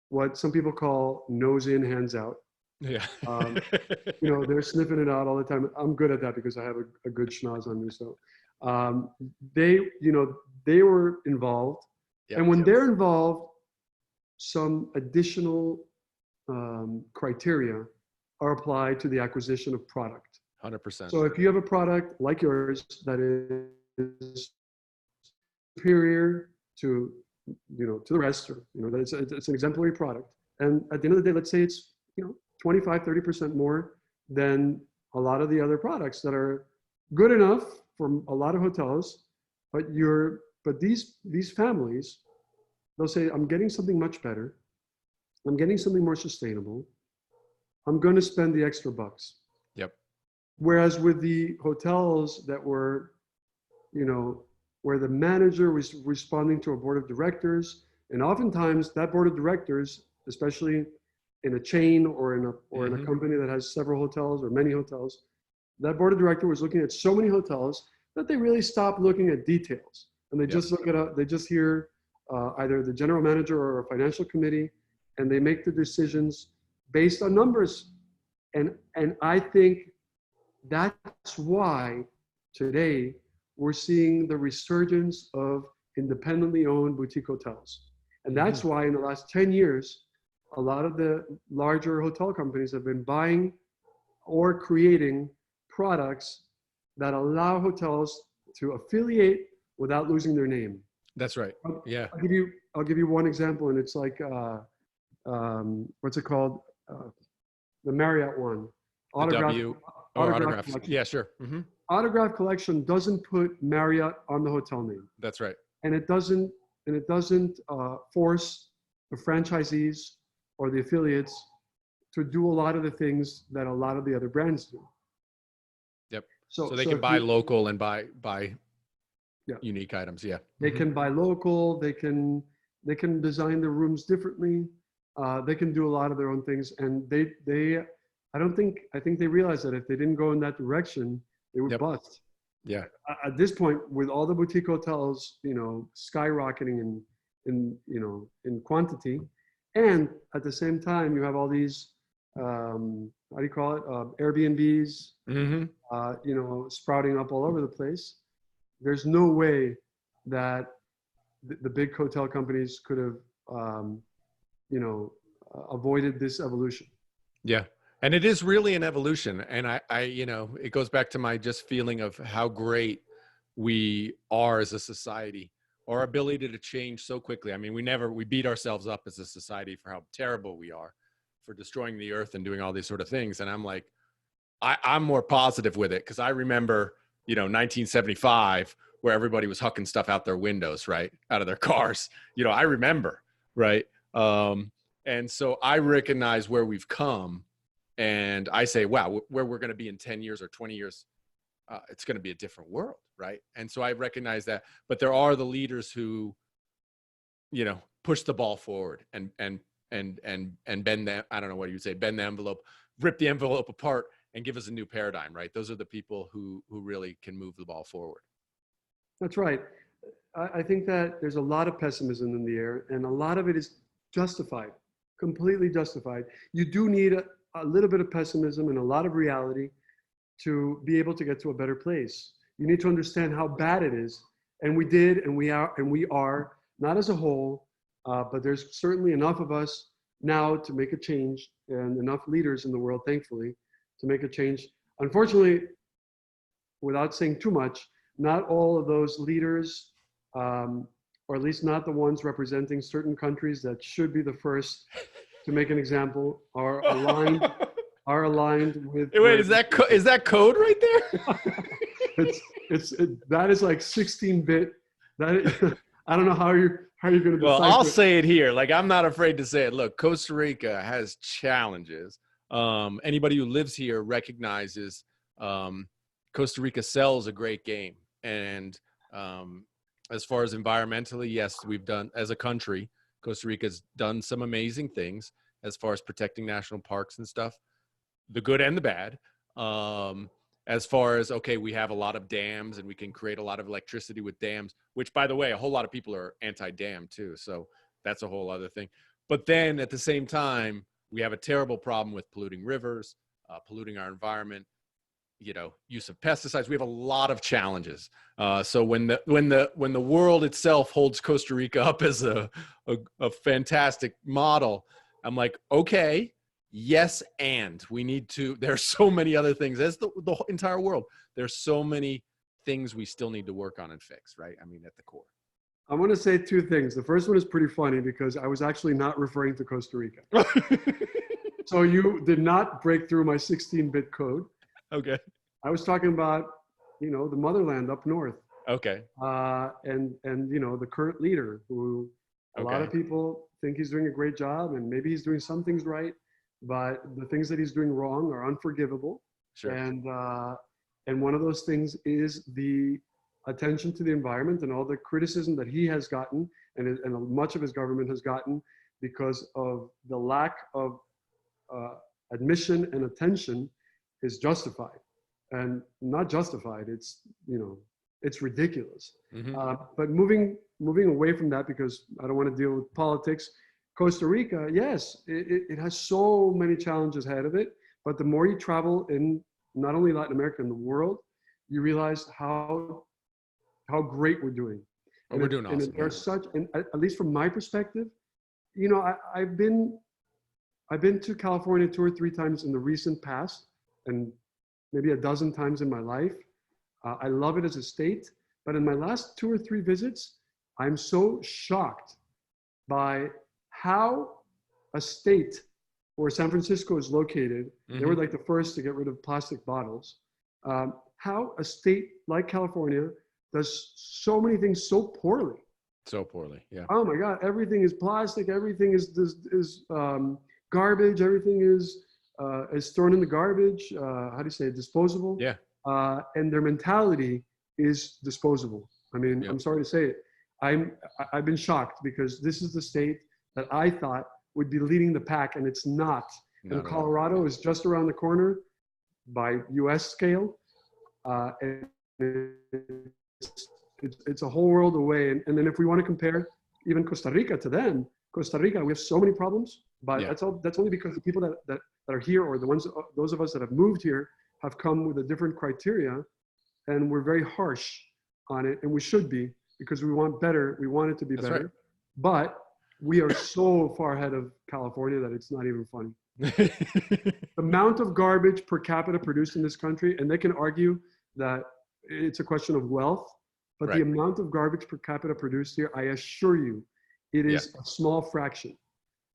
what some people call nose in, hands out. Yeah. You know, they're sniffing it out all the time. I'm good at that because I have a good schnoz on me. So they were involved. Yep, and when they're involved, some additional criteria are applied to the acquisition of product. 100%. So if you have a product like yours that is superior to, you know, to the rest, or, you know, that it's an exemplary product, and at the end of the day, let's say it's, you know, 25-30% more than a lot of the other products that are good enough for a lot of hotels. But these families, they'll say, I'm getting something much better. I'm getting something more sustainable. I'm going to spend the extra bucks. Yep. Whereas with the hotels that were, where the manager was responding to a board of directors, and oftentimes that board of directors, especially in a chain or in a company that has several hotels or many hotels, that board of director was looking at so many hotels that they really stopped looking at details, and they just they just hear either the general manager or a financial committee, and they make the decisions based on numbers. And I think that's why today we're seeing the resurgence of independently owned boutique hotels. And that's why in the last 10 years, a lot of the larger hotel companies have been buying or creating products that allow hotels to affiliate without losing their name. That's right. Yeah. I'll give you one example, and it's like, what's it called? The Marriott one. Autograph. Yeah, sure. Autograph Collection doesn't put Marriott on the hotel name. That's right. And it doesn't force the franchisees or the affiliates to do a lot of the things that a lot of the other brands do. Yep. So they can buy local and buy unique items. Yeah. They can buy local. They can design their rooms differently. They can do a lot of their own things. And I think they realized that if they didn't go in that direction, they would bust. Yeah. At this point, with all the boutique hotels, skyrocketing in quantity, and at the same time, you have all these, how do you call it? Airbnbs, sprouting up all over the place. There's no way that the big hotel companies could have, avoided this evolution. Yeah. And it is really an evolution. And I it goes back to my just feeling of how great we are as a society, our ability to change so quickly. I mean, we beat ourselves up as a society for how terrible we are for destroying the earth and doing all these sort of things. And I'm like, I'm more positive with it. Cause I remember, 1975, where everybody was hucking stuff out their windows, right? Out of their cars. I remember, right? And so I recognize where we've come. And I say, wow, where we're going to be in 10 years or 20 years, it's going to be a different world, right? And so I recognize that. But there are the leaders who, push the ball forward and bend the, I don't know what you would say, bend the envelope, rip the envelope apart and give us a new paradigm, right? Those are the people who really can move the ball forward. That's right. I think that there's a lot of pessimism in the air, and a lot of it is justified, completely justified. You do need a little bit of pessimism and a lot of reality to be able to get to a better place. You need to understand how bad it is. And we did, and we are, not as a whole, but there's certainly enough of us now to make a change, and enough leaders in the world, thankfully, to make a change. Unfortunately, without saying too much, not all of those leaders, or at least not the ones representing certain countries that should be the first to make an example, are aligned with. Wait, is that code right there? That is like 16-bit. I don't know how you're going to. Well, I'll say it here. Like, I'm not afraid to say it. Look, Costa Rica has challenges. Anybody who lives here recognizes Costa Rica sells a great game, and as far as environmentally, yes, we've done, as a country, Costa Rica's done some amazing things as far as protecting national parks and stuff, the good and the bad. As far as, okay, we have a lot of dams and we can create a lot of electricity with dams, which, by the way, a whole lot of people are anti-dam too. So that's a whole other thing. But then at the same time, we have a terrible problem with polluting rivers, polluting our environment, use of pesticides. We have a lot of challenges. So when the world itself holds Costa Rica up as a fantastic model, I'm like, okay, yes, and we need to. There's so many other things. As the entire world, there's so many things we still need to work on and fix. Right? I mean, at the core. I want to say two things. The first one is pretty funny because I was actually not referring to Costa Rica. So you did not break through my 16-bit code. Okay. I was talking about, the motherland up north, Okay. and the current leader, who a lot of Okay. people think he's doing a great job, and maybe he's doing some things right, but the things that he's doing wrong are unforgivable. Sure. And one of those things is the attention to the environment and all the criticism that he has gotten, and much of his government has gotten, because of the lack of uh, admission and attention, is justified, and not justified. It's ridiculous. Hmm. But moving away from that, because I don't want to deal with politics. Costa Rica, yes, it has so many challenges ahead of it. But the more you travel in not only Latin America, in the world, you realize how great we're doing. Oh, we're doing And awesome. there's such, and at least from my perspective, I've been to California 2 or 3 times in the recent past, and maybe a dozen times in my life. I love it as a state, but in my last 2 or 3 visits, I'm so shocked by how a state where San Francisco is located, they were Hmm. like the first to get rid of plastic bottles. How a state like California does so many things so poorly. So poorly. Yeah. Oh my God, everything is plastic. Everything is garbage. Everything is thrown in the garbage. How do you say it? Disposable. Yeah. And their mentality is disposable. I mean, Yep. I'm sorry to say it. I've been shocked, because this is the state that I thought would be leading the pack, and it's not. And Not at all. Colorado is just around the corner by U.S. scale, and it's a whole world away. And then if we want to compare even Costa Rica to them, Costa Rica, we have so many problems, but Yeah. that's only because the people that are here, or those of us that have moved here, have come with a different criteria, and we're very harsh on it, and we should be, because we want better. We want it to be That's better, right. but we are so far ahead of California that it's not even funny. The amount of garbage per capita produced in this country, and they can argue that it's a question of wealth, but the Right. amount of garbage per capita produced here, I assure you, it Yeah. is a small fraction.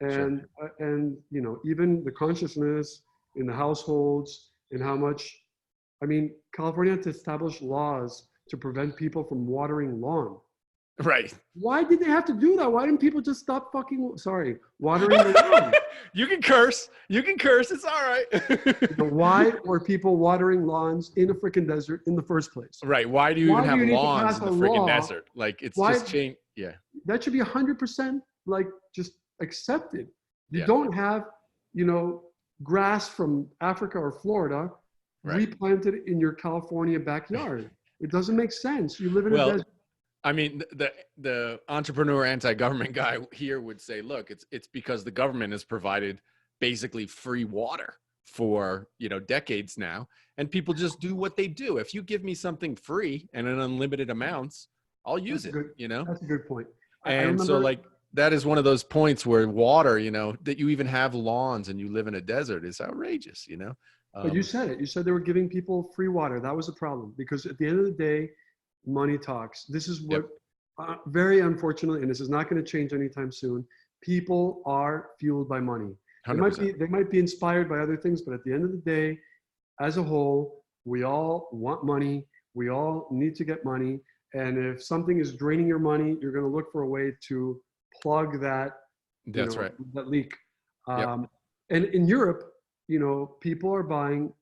Sure. And even the consciousness in the households, and how much, I mean, California had to establish laws to prevent people from watering lawn. Right. Why did they have to do that? Why didn't people just stop watering the lawn? You can curse. You can curse. It's all right. Why were people watering lawns in a freaking desert in the first place? Right. Why do you Why even do have you need to lawns pass in a the friggin' law? desert? Like, it's Why? just change. Yeah. That should be 100% like just accepted. You Yeah. don't have, grass from Africa or Florida Right. replanted in your California backyard. It doesn't make sense. You live in a Well, desert. I mean, the entrepreneur anti-government guy here would say, look, it's because the government has provided basically free water for, decades now, and people just do what they do. If you give me something free and in unlimited amounts, I'll use That's it, That's a good point. I And so, remember. like, that is one of those points where water, that you even have lawns and you live in a desert is outrageous, But you said it. You said they were giving people free water. That was a problem, because at the end of the day, money talks. This is what, Yep. very unfortunately, and this is not going to change anytime soon. People are fueled by money. They 100%. might be inspired by other things, but at the end of the day, as a whole, we all want money. We all need to get money. And if something is draining your money, you're going to look for a way to plug that, That's right. that leak. Yep. And in Europe, people are buying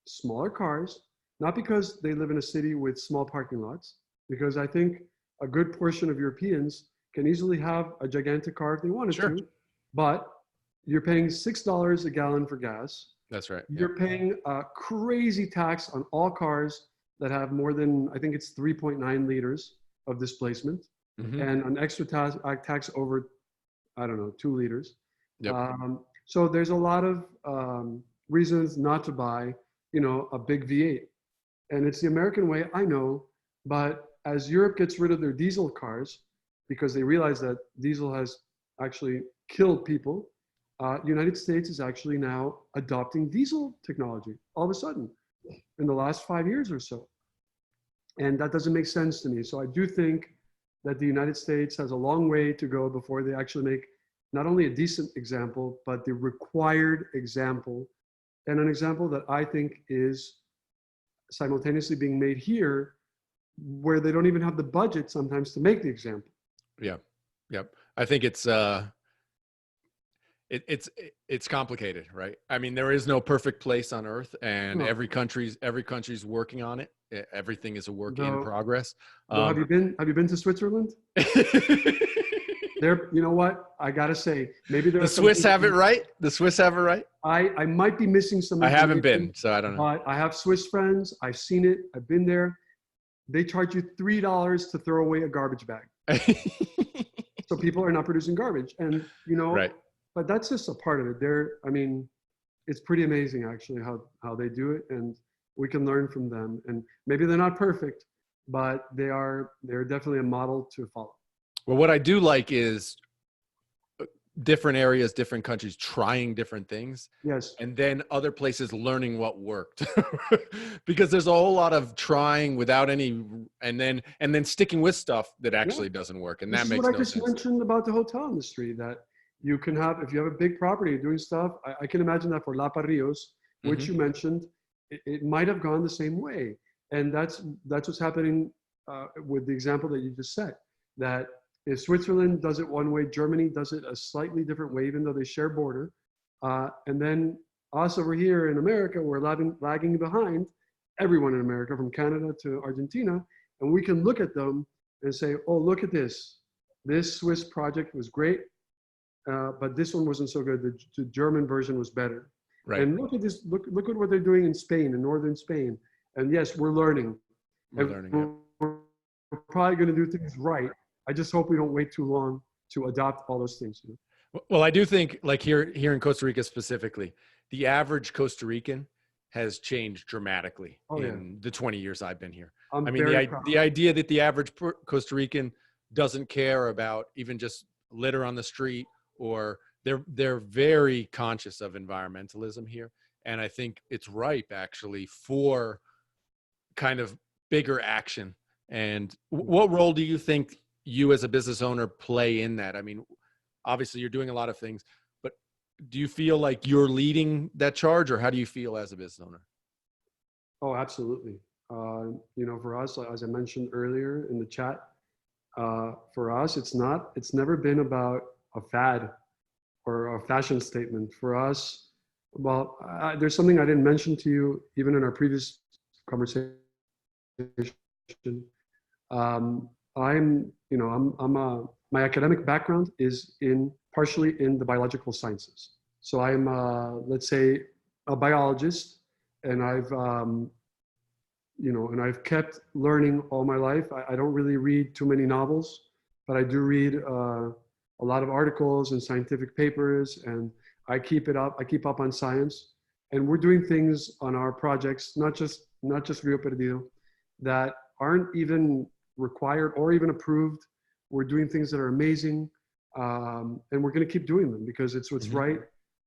smaller cars, not because they live in a city with small parking lots, because I think a good portion of Europeans can easily have a gigantic car if they wanted Sure. to, but you're paying $6 a gallon for gas. That's right. Yep. You're paying a crazy tax on all cars that have more than, I think it's 3.9 liters of displacement, Mhm. and an extra tax over, I don't know, 2 liters. Yep. So there's a lot of reasons not to buy, a big V8. And it's the American way, I know, but as Europe gets rid of their diesel cars, because they realize that diesel has actually killed people, the United States is actually now adopting diesel technology all of a sudden in the last 5 years or so. And that doesn't make sense to me. So I do think that the United States has a long way to go before they actually make not only a decent example, but the required example, and an example that I think is simultaneously being made here, where they don't even have the budget sometimes to make the example. Yeah. Yep. I think it's complicated, right? I mean, there is no perfect place on earth, and No, every country's working on it. Everything is a work in though, progress. though, have you been to Switzerland? There, you know what? I gotta say, maybe there The are some Swiss things have it right. The Swiss have it right. I might be missing some I haven't information, been, so I don't know. but I have Swiss friends. I've seen it. I've been there. They charge you $3 to throw away a garbage bag. So people are not producing garbage, and Right. but that's just a part of it. I mean, it's pretty amazing actually how they do it, and we can learn from them. And maybe they're not perfect, but they're definitely a model to follow. Well, what I do like is different areas, different countries trying different things, Yes. and then other places learning what worked. Because there's a whole lot of trying without any, and then sticking with stuff that actually doesn't work, and This that is what makes I no just sense. mentioned about the hotel industry, that you can have, if you have a big property doing stuff, I can imagine that for Lapa Rios, which Hmm. you mentioned, it might have gone the same way. And that's what's happening with the example that you just said, that if Switzerland does it one way, Germany does it a slightly different way, even though they share border. And then us over here in America, we're lagging behind everyone in America, from Canada to Argentina. And we can look at them and say, oh, look at this. This Swiss project was great, but this one wasn't so good. The German version was better. Right. And look at this. Look at what they're doing in Spain, in northern Spain. And yes, we're learning. We're And learning it. we're probably going to do things right. I just hope we don't wait too long to adopt all those things. Well, I do think, like here in Costa Rica specifically, the average Costa Rican has changed dramatically Oh yeah, in the 20 years I've been here. I'm I mean, very proud. the idea that the average Costa Rican doesn't care about even just litter on the street, or they're very conscious of environmentalism here, and I think it's ripe actually for kind of bigger action. And what role do you think you as a business owner play in that? I mean, obviously you're doing a lot of things, but do you feel like you're leading that charge, or how do you feel as a business owner? Oh, absolutely. For us, as I mentioned earlier in the chat, for us, it's never been about a fad or a fashion statement. For us, well, there's something I didn't mention to you even in our previous conversation. My academic background is partially in the biological sciences. So I'm, let's say, a biologist, and I've kept learning all my life. I don't really read too many novels, but I do read a lot of articles and scientific papers, and I keep up on science. And we're doing things on our projects, not just Rio Perdido, that aren't even required or even approved. We're doing things that are amazing, and we're going to keep doing them because it's what's right.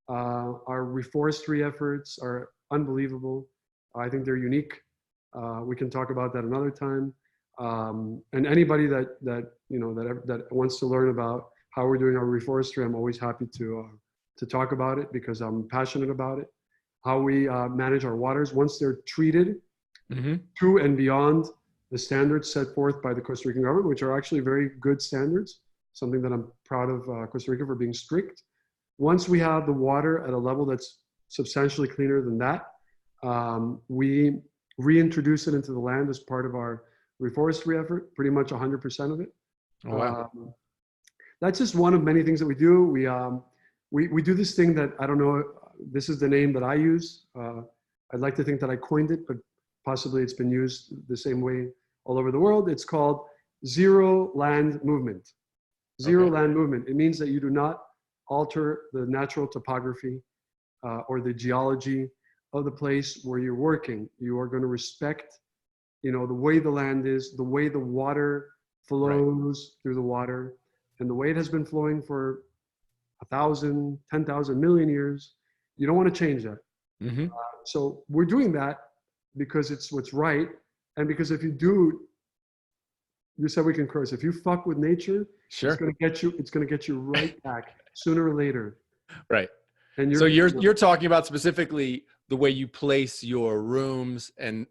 Our reforestry efforts are unbelievable. I think they're unique. We can talk about that another time. And anybody that wants to learn about how we're doing our reforestry, I'm always happy to talk about it because I'm passionate about it. How we manage our waters once they're treated to and beyond the standards set forth by the Costa Rican government, which are actually very good standards, something that I'm proud of Costa Rica for being strict. Once we have the water at a level that's substantially cleaner than that, we reintroduce it into the land as part of our reforestry effort, pretty much 100% of it. Oh, wow. That's just one of many things that we do. We do this thing that I don't know, this is the name that I use. I'd like to think that I coined it, but possibly it's been used the same way all over the world. It's called zero land movement. Zero land movement. It means that you do not alter the natural topography or the geology of the place where you're working. You are going to respect, the way the land is, the way the water flows through the water, and the way it has been flowing for 1,000, 10,000 million years. You don't want to change that. So we're doing that because it's what's right, and because if you do, you said we can curse. If you fuck with nature, Sure. it's gonna get you right back. sooner or later. Right. And So you're, you're talking about specifically the way you place your rooms and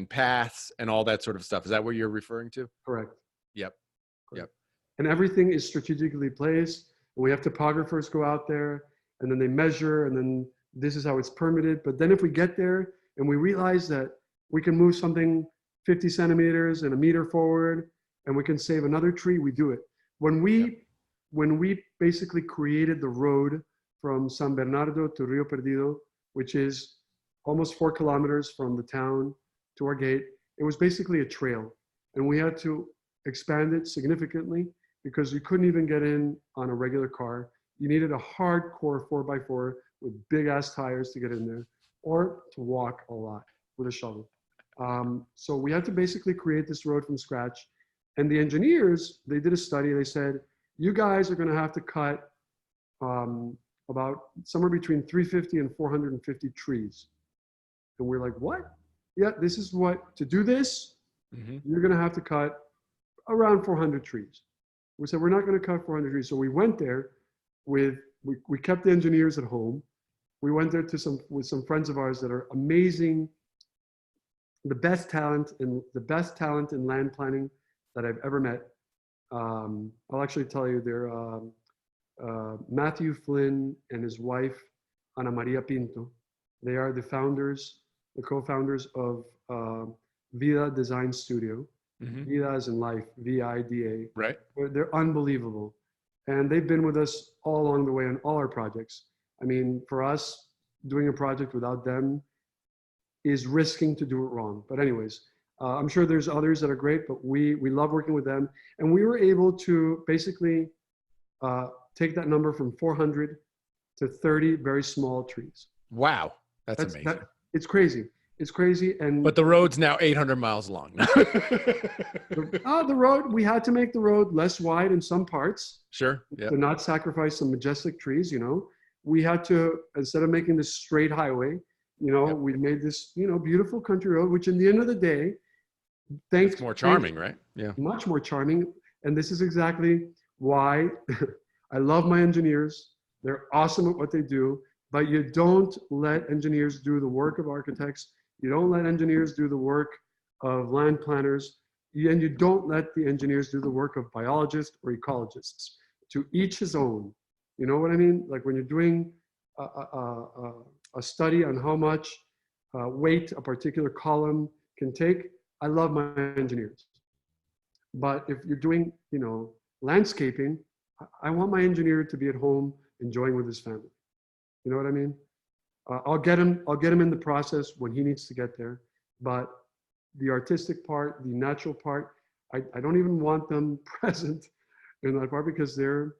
paths and all that sort of stuff. Is that what you're referring to? correct. Yep. Correct. Yep. And everything is strategically placed. And we have topographers go out there, and then they measure, and then this is how it's permitted. But then if we get there and we realize that we can move something 50 centimeters and a meter forward, and we can save another tree, we do it. When we basically created the road from San Bernardo to Rio Perdido, which is almost 4 kilometers from the town to our gate, it was basically a trail. And we had to expand it significantly because you couldn't even get in on a regular car. You needed a hardcore 4x4 with big ass tires to get in there, or to walk a lot with a shovel. So we had to basically create this road from scratch. And the engineers, they did a study. They said, you guys are going to have to cut about somewhere between 350 and 450 trees. And we're like, what? Yeah, this is what, to do this, you're going to have to cut around 400 trees. We said, we're not going to cut 400 trees. So we went there with, we kept the engineers at home. We went there with some friends of ours that are amazing, the best talent in land planning that I've ever met. I'll actually tell you, they're Matthew Flynn and his wife, Ana Maria Pinto. They are the co-founders of Vida Design Studio. Vida as in life, V-I-D-A. Right. They're unbelievable. And they've been with us all along the way on all our projects. I mean, for us, doing a project without them is risking to do it wrong. But anyways, I'm sure there's others that are great, but we love working with them. And we were able to basically take that number from 400 to 30 very small trees. Wow. That's amazing. It's crazy. It's crazy. But the road's now 800 miles long. The road, we had to make the road less wide in some parts. Sure. Yeah. To not sacrifice some majestic trees, you know. We had to, instead of making this straight highway, you know, we made this, you know, beautiful country road, which in the end of the day, it's more charming, right? Yeah. Much more charming. And this is exactly why I love my engineers. They're awesome at what they do, but you don't let engineers do the work of architects. You don't let engineers do the work of land planners, and you don't let the engineers do the work of biologists or ecologists. To each his own. You know what I mean? Like when you're doing a study on how much weight a particular column can take, I love my engineers. But if you're doing, you know, landscaping, I want my engineer to be at home enjoying with his family. You know what I mean? I'll get him in the process when he needs to get there. But the artistic part, the natural part, I don't even want them present in that part because they're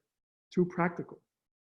too practical.